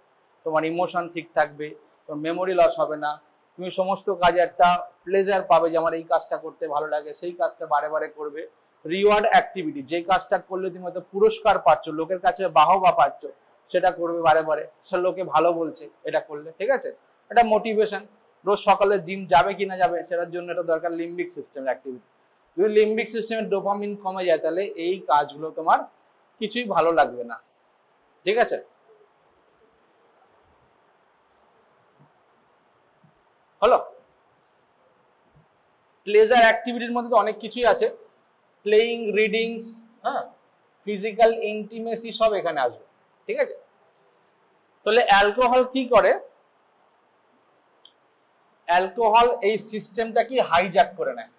তোমার ইমোশন ঠিক থাকবে, তোমার মেমোরি লস হবে না, তুমি সমস্ত কাজে একটা প্লেজার পাবে যে আমার এই কাজটা করতে ভালো লাগে, সেই কাজটা বারে বারে করবে। রিওয়ার্ড অ্যাক্টিভিটি, যে কাজটা করলে তুমি হয়তো পুরস্কার পাচ্ছ, লোকের কাছে বাহবা পাচ্ছ, সেটা করবে বারে বারে, সে লোকে ভালো বলছে এটা করলে, ঠিক আছে। এটা মোটিভেশন, রোজ সকালে জিম যাবে কিনা যাবে সেটার জন্য এটা দরকার লিম্বিক সিস্টেম অ্যাক্টিভিটি। যদি লিম্বিক সিস্টেমের ডোপামিন কমে যায়, তাহলে এই কাজগুলো তোমার কিছুই ভালো লাগবে না, ঠিক আছে। হলো? প্লেজার অ্যাক্টিভিটির মধ্যে তো অনেক কিছুই আছে, প্লেইং, রিডিংস, হ্যাঁ, ফিজিক্যাল ইন্টিমেসি, সব এখানে আসবে, ঠিক আছে। তাহলে অ্যালকোহল কি করে? অ্যালকোহল এই সিস্টেমটা কি হাইজ্যাক করে নেয়।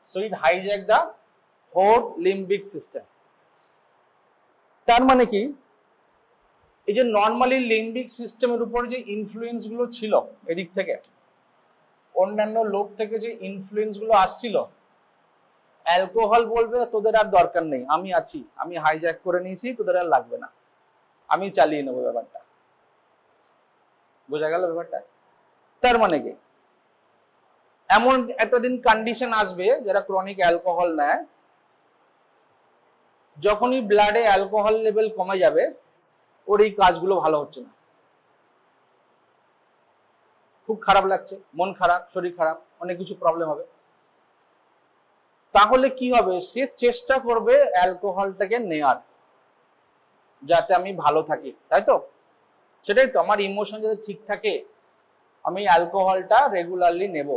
So it hijack the whole limbic system. তার মানে কি? এই যে নর্মালি লিম্বিক সিস্টেমের উপর যে ইনফ্লুয়েন্স গুলো ছিল এদিক থেকে, অন্যান্য লোক থেকে যে ইনফ্লুয়েন্স গুলো আসছিল, অ্যালকোহল বলবে তোদের আর দরকার নেই, আমি আছি, আমি হাইজ্যাক করে নিয়েছি, তোদের আর লাগবে না, আমি চালিয়ে নেবো ব্যাপারটা। বোঝা গেল ব্যাপারটা? তার মানে কি? এমন একটা দিন কন্ডিশন আসবে যারা ক্রনিক অ্যালকোহল নেয়, যখনই ব্লাডে অ্যালকোহল লেভেল কমে যাবে ওর এই কাজগুলো ভালো হচ্ছে না, খুব খারাপ লাগছে, মন খারাপ, শরীর খারাপ, অনেক কিছু প্রবলেম হবে। তাহলে কি হবে, সে চেষ্টা করবে অ্যালকোহলটাকে নেয়ার, যাতে আমি ভালো থাকি, তাই তো? সেটাই তো, আমার ইমোশন যাতে ঠিক থাকে, আমি অ্যালকোহলটা রেগুলারলি নেব,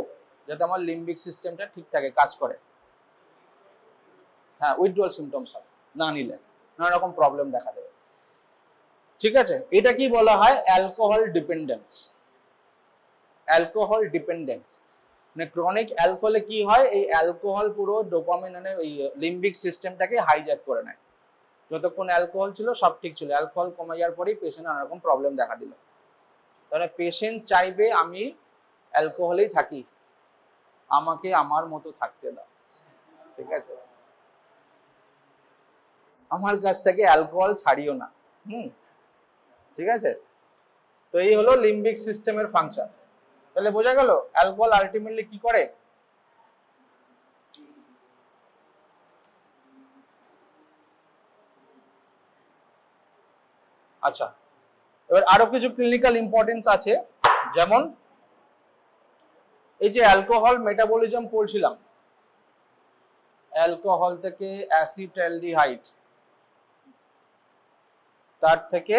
যাতে আমার লিম্বিক সিস্টেমটা ঠিক থাকে, কাজ করে। হ্যাঁ, উইথড্রয়াল সিমটমস হয়, না নিলে নানা রকম প্রবলেম দেখা দেবে। ঠিক আছে, এটা কি বলা হয়? Alcohol dependence. অ্যালকোহল ডিপেন্ডেন্স মানে ক্রনিক অ্যালকোহলে কি হয়, এই অ্যালকোহল পুরো ডোপামিন মানে এই লিম্বিক সিস্টেমটাকে হাইজ্যাক করে নেয়। যতক্ষণ অ্যালকোহল ছিল সব ঠিক ছিল, অ্যালকোহল কমে যাওয়ার পরেই পেশেন্ট নানা রকম প্রবলেম দেখা দিল। তাহলে পেশেন্ট চাইবে আমি অ্যালকোহলেই থাকি, আমাকে আমার মতো থাকতে দাও, ঠিক আছে, আমার কাছ থেকে অ্যালকোহল ছাড়িও না। ঠিক আছে, তো এই হলো লিম্বিক সিস্টেমের ফাংশন। তাহলে বোঝা গেল অ্যালকোহল আলটিমেটলি কি করে। আচ্ছা, এবার আরো কিছু ক্লিনিক্যাল ইম্পর্টেন্স আছে, যেমন এই যে অ্যালকোহল মেটাবলিজম পড়ছিলাম, অ্যালকোহল থেকে অ্যাসিটালডিহাইড, তার থেকে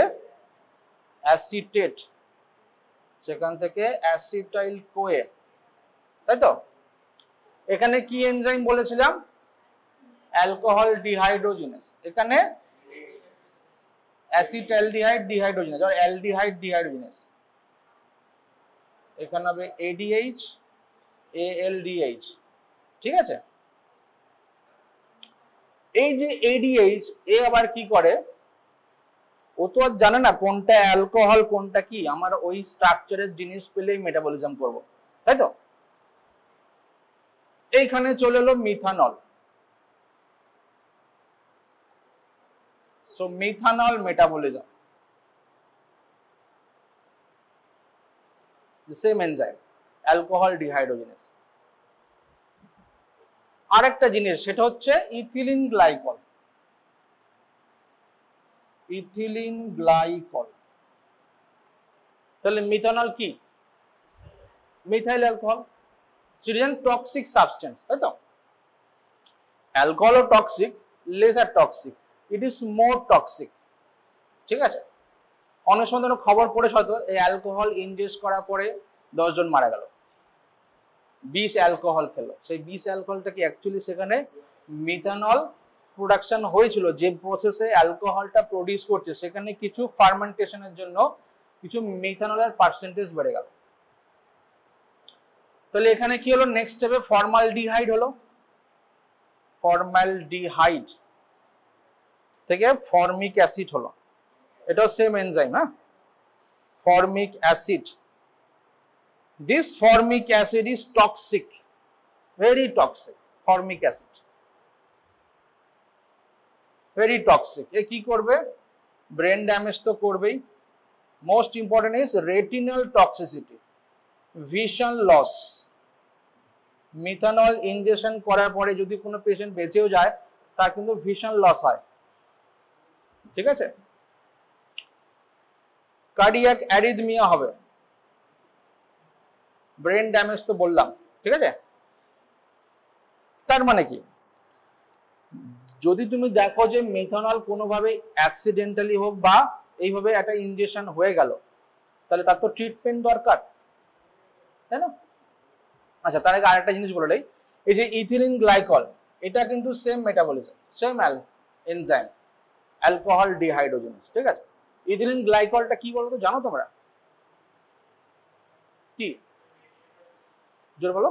অ্যাসিটেট, সেখান থেকে অ্যাসিটাইল কোয়ে, তাই তো? এখানে কি এনজাইম বলেছিলাম? অ্যালকোহল ডিহাইড্রোজিনেস, এখানে অ্যাসিটালডিহাইড ডিহাইড্রোজিনেস আর অ্যালডিহাইড ডিহাইড্রোজিনেস, এখানে হবে এডিএইচ এএলডিএইচ। ঠিক আছে, এই যে এডিএইচ এ আবার কি করে, ও তো আর জানে না কোনটা অ্যালকোহল কোনটা কি, আমার ওই স্ট্রাকচারের জিনিস পেলেই মেটাবলিজম করব, তাই তো? এইখানে চলে এলো methanol, so methanol metabolism, the same enzyme, alcohol dehydrogenase। আরেকটা জিনিস সেটা হচ্ছে ইথিলিন গ্লাইকল, ইথিলিন গ্লাইকল। তাহলে মিথানল কি? Methyl alcohol, it is an toxic substance, তাই তো? অ্যালকোহলও toxic, lesser toxic, it is more toxic. ঠিক আছে, অনুসন্ধান খবর পড়েছ হয়তো, এই অ্যালকোহল ইনজেস্ট করার পরে 10 জন মারা গেল, 20 অ্যালকোহল খেলো, সেই 20 অ্যালকোহলটা কি অ্যাকচুয়ালি সেখানে মিথানল প্রোডাকশন হয়েছিল, যে প্রসেসে অ্যালকোহলটা প্রডিউস করছে সেখানে কিছু ফার্মেন্টেশনের জন্য কিছু মিথানলের পার্সেন্টেজ বেড়ে গেল। তাহলে এখানে কি হলো, নেক্সট স্টেপে ফর্মালডিহাইড হলো, ফর্মালডিহাইড থেকে ফর্মিক অ্যাসিড হলো, এটাও সেম এনজাইম। হ্যাঁ, formic acid, this formic acid is toxic, very toxic, formic acid very toxic। এ কি করবে? ব্রেন ড্যামেজ তো করবেই, most important is retinal toxicity, vision loss. Methanol injection করার পরে যদি কোনো পেশেন্ট বেঁচেও যায় তার কিন্তু ভিশন লস হয়। ঠিক আছে, কার্ডিয়াক অ্যারিথমিয়া হবে, ব্রেন ড্যামেজ তো বললাম। ঠিক আছে, তার মানে কি, যদি তুমি দেখো যে মিথানল কোনোভাবে অ্যাক্সিডেন্টালি হোক বা এইভাবে একটা ইনজেকশন হয়ে গেল, তাহলে তার তো ট্রিটমেন্ট দরকার, তাই না? আচ্ছা, তার আগে আরেকটা জিনিস বলে দেই, এই যে ইথিলিন গ্লাইকল, এটা কিন্তু same metabolism, same enzyme, alcohol dehydrogenase. ঠিক আছে, ইথিলিন গ্লাইকলটা কি বলতো জানো তোমরা? কি জোর বলো?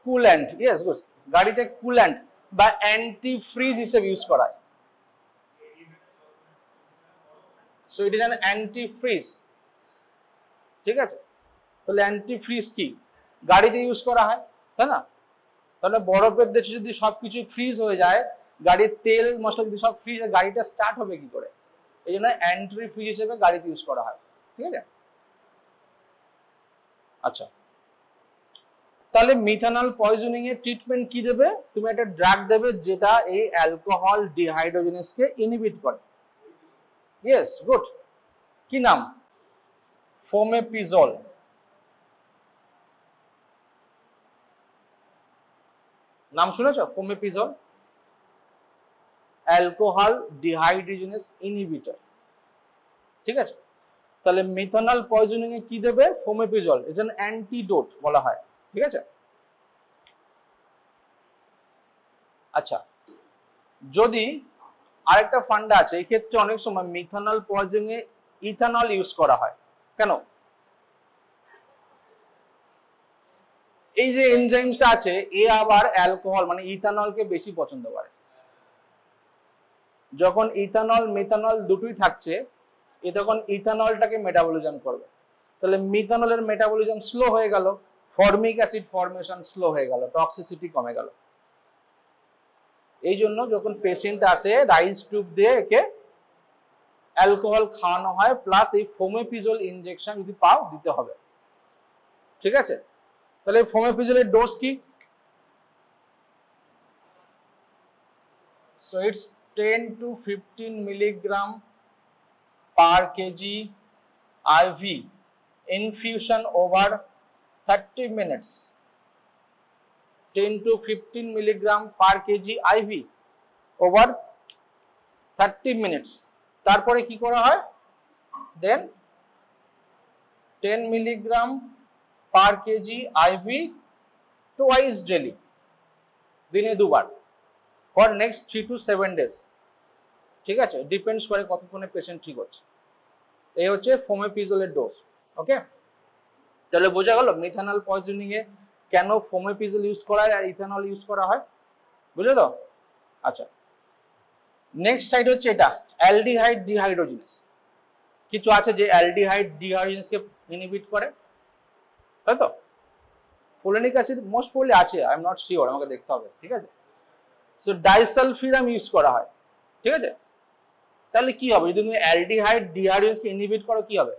কুল্যান্ট, ইয়েস গুড, গাড়িতে কুল্যান্ট বা অ্যান্টি ফ্রিজ হিসেবে ইউজ করা হয়। So it is an anti fridge. ঠিক আছে, তাহলে অ্যান্টি ফ্রিজ কি? গাড়িতে ইউজ করা হয়, তাই না? তাহলে বরফের দেশে যদি সবকিছু ফ্রিজ হয়ে যায়, গাড়ির তেল মশলা যদি সব ফ্রিজ হয়, গাড়িটা স্টার্ট হবে কি করে? এই জন্য অ্যান্টি ফ্রিজ হিসেবে গাড়িতে ইউজ করা হয়। ঠিক আছে, আচ্ছা, তাহলে মিথানল পয়জনিং এর ট্রিটমেন্ট কি দেবে? তুমি একটা ড্রাগ দেবে যেটা এই অ্যালকোহল ডিহাইড্রোজেনেসকে ইনহিবিট করে। Yes, good. কি নাম? ফোমেপিজল। নাম শুনেছো? ফোমেপিজল, অ্যালকোহল ডিহাইড্রোজেনেস ইনহিবিটর। ঠিক আছে, তাহলে মিথানল পয়জনিং এ কি দেবে? ফোমেপিজল ইজ অ্যান অ্যান্টিডোট বলা হয়। ঠিক আছে, আচ্ছা, যদি আরেকটা ফান্ডা আছে, এই ক্ষেত্রে অনেক সময় মিথানল পয়জনিং এ ইথানল ইউজ করা হয়। কেন? এই যে এনজাইমসটা আছে এ আবার অ্যালকোহল মানে ইথানলকে বেশি পছন্দ করে। যখন ইথানল মিথানল দুটোই থাকছে, এ তখন ইথানলটাকে মেটাবলিজম করবে। তাহলে মিথানলের মেটাবলিজম স্লো হয়ে গেল, ফর্মিক অ্যাসিড ফর্মেশন স্লো হয়ে গেল, টক্সিসিটি কমে গেল। এই জন্য যখন পেশেন্ট আসে রাইস টিউব দিয়ে একে অ্যালকোহল খাওয়ানো হয়, প্লাস এই ফোমেপিজল ইনজেকশন যদি পাও দিতে হবে। ঠিক আছে, তাহলে ফোমেপিজলের ডোজ কি? So it's 10 to 15 milligram per kg IV infusion over 30 minutes. 10 to 15 milligram per kg IV over 30 minutes. তারপরে কি করা হয়? দেন 10 milligram per kg IV twice daily, দিনে দুবার, ফর নেক্সট 3 to 7 days। ঠিক আছে, ডিপেন্ডস করে কতক্ষণে পেশেন্ট ঠিক হচ্ছে। এই হচ্ছে ফোমেপিজলের ডোজ। ওকে, তাহলে বোঝা গেল মিথানল পয়জনিং এ কেন ফোমেপিজল ইউজ করা হয় আর ইথানল ইউজ করা হয়। বুঝলে তো? আচ্ছা, নেক্সট সাইড হচ্ছে এটা অ্যালডিহাইড ডিহাইড্রোজেনেস। কিছু আছে যে অ্যালডিহাইড ডিহাইড্রোজেনেসকে ইনহিবিট করে, তাই তো? ফোলিনিক অ্যাসিড মোস্ট প্রবলি আছে, আই এম নট শিওর, আমাকে দেখতে হবে। ঠিক আছে, সো ডাইসালফিরাম ইউজ করা হয়। ঠিক আছে, তাহলে কি হবে যদি তুমি অ্যালডিহাইড ডিহাইড্রোজেনেসকে ইনহিবিট করো? কি হবে?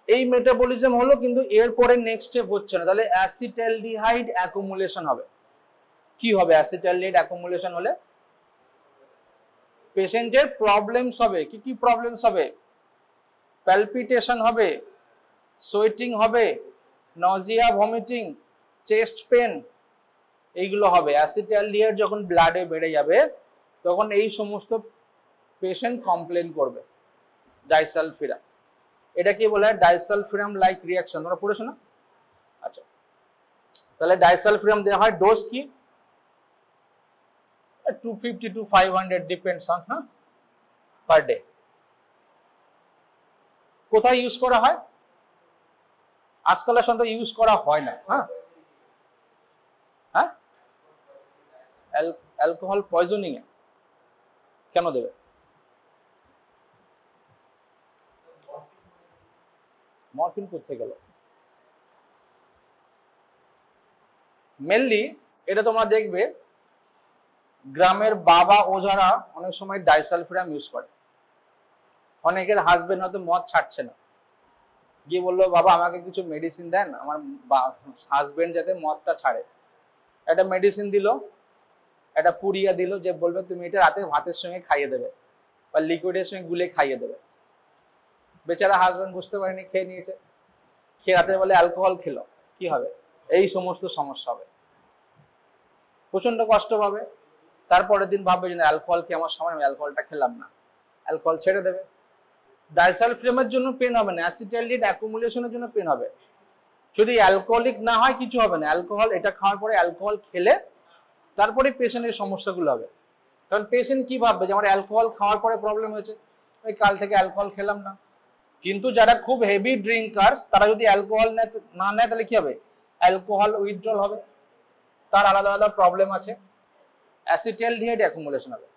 এই মেটাবলিজম হলো, কিন্তু এরপরে নেক্সট স্টেপ হচ্ছে না, তাহলে অ্যাসিটালডিহাইড অ্যাকুমুলেশন হবে। কি হবে অ্যাসিটালডিহাইড অ্যাকুমুলেশন হলে? পেশেন্টের প্রবলেমস হবে। কি কি প্রবলেমস হবে? প্যালপিটেশন হবে, সোয়েটিং হবে, নজিয়া, ভমিটিং, চেস্ট পেন, এইগুলো হবে। অ্যাসিটালডিহাইড যখন ব্লাডে বেড়ে যাবে তখন এই সমস্ত পেশেন্ট কমপ্লেন করবে। ডাইসালফিরাম, এটা কি বলে? ডাইসালফিরাম লাইক রিয়াকশন, তোমরা পড়েছো না? আচ্ছা, তাহলে ডাইসালফিরাম দেওয়া হয়। ডোজ কি? 250 to 500 depends on per day. কোথায় ইউজ করা হয়? আজকাল আসলে ইউজ করা হয় না। হ্যাঁ, অ্যালকোহল পয়জনিং এ কেন দেবে? মরফিন করতে গেল মেনলি এটা তোমরা দেখবে গ্রামের বাবা ওঝারা অনেক সময় ডাইসালফিরাম ইউজ করে। অনেকের হাজবেন্ড হয়তো মদ ছাড়ছে না, গিয়ে বললো বাবা আমাকে কিছু মেডিসিন দেন, আমার হাজবেন্ড যাতে মদটা ছাড়ে। একটা মেডিসিন দিল, একটা পুরিয়া দিল, যে বলবে তুমি এটা রাতে ভাতের সঙ্গে খাইয়ে দেবে বা লিকুইডের সঙ্গে গুলে খাইয়ে দেবে। বেচারা হাজবেন্ড বুঝতে পারেনি, খেয়ে নিয়েছে। খেয়ে রাতে বলে অ্যালকোহল খেলো, কি হবে? এই সমস্ত সমস্যা হবে, প্রচন্ড কষ্ট পাবে। তারপরের দিন ভাববে যে অ্যালকোহল খেয়ে আমার সময়, আমি অ্যালকোহলটা খেলাম না, অ্যালকোহল ছেড়ে দেবে। ডাইসালফিরামের জন্য পেন হবে না, অ্যাসিটালডিহাইড অ্যাকুমুলেশনের জন্য পেন হবে। যদি অ্যালকোহলিক না হয় কিছু হবে না, অ্যালকোহল এটা খাওয়ার পরে অ্যালকোহল খেলে তারপরে পেশেন্টের সমস্যাগুলো হবে। কারণ পেশেন্ট কি ভাববে যে আমার অ্যালকোহল খাওয়ার পরে প্রবলেম হয়েছে, ওই কাল থেকে অ্যালকোহল খেলাম না। কিন্তু যারা খুব হেভি ড্রিঙ্কার্স তারা যদি অ্যালকোহল না নেয় তাহলে কি হবে? অ্যালকোহল উইথড্রল হবে, তার আলাদা আলাদা প্রবলেম আছে, অ্যাসিটালডিহাইড অ্যাকুমুলেশন হবে।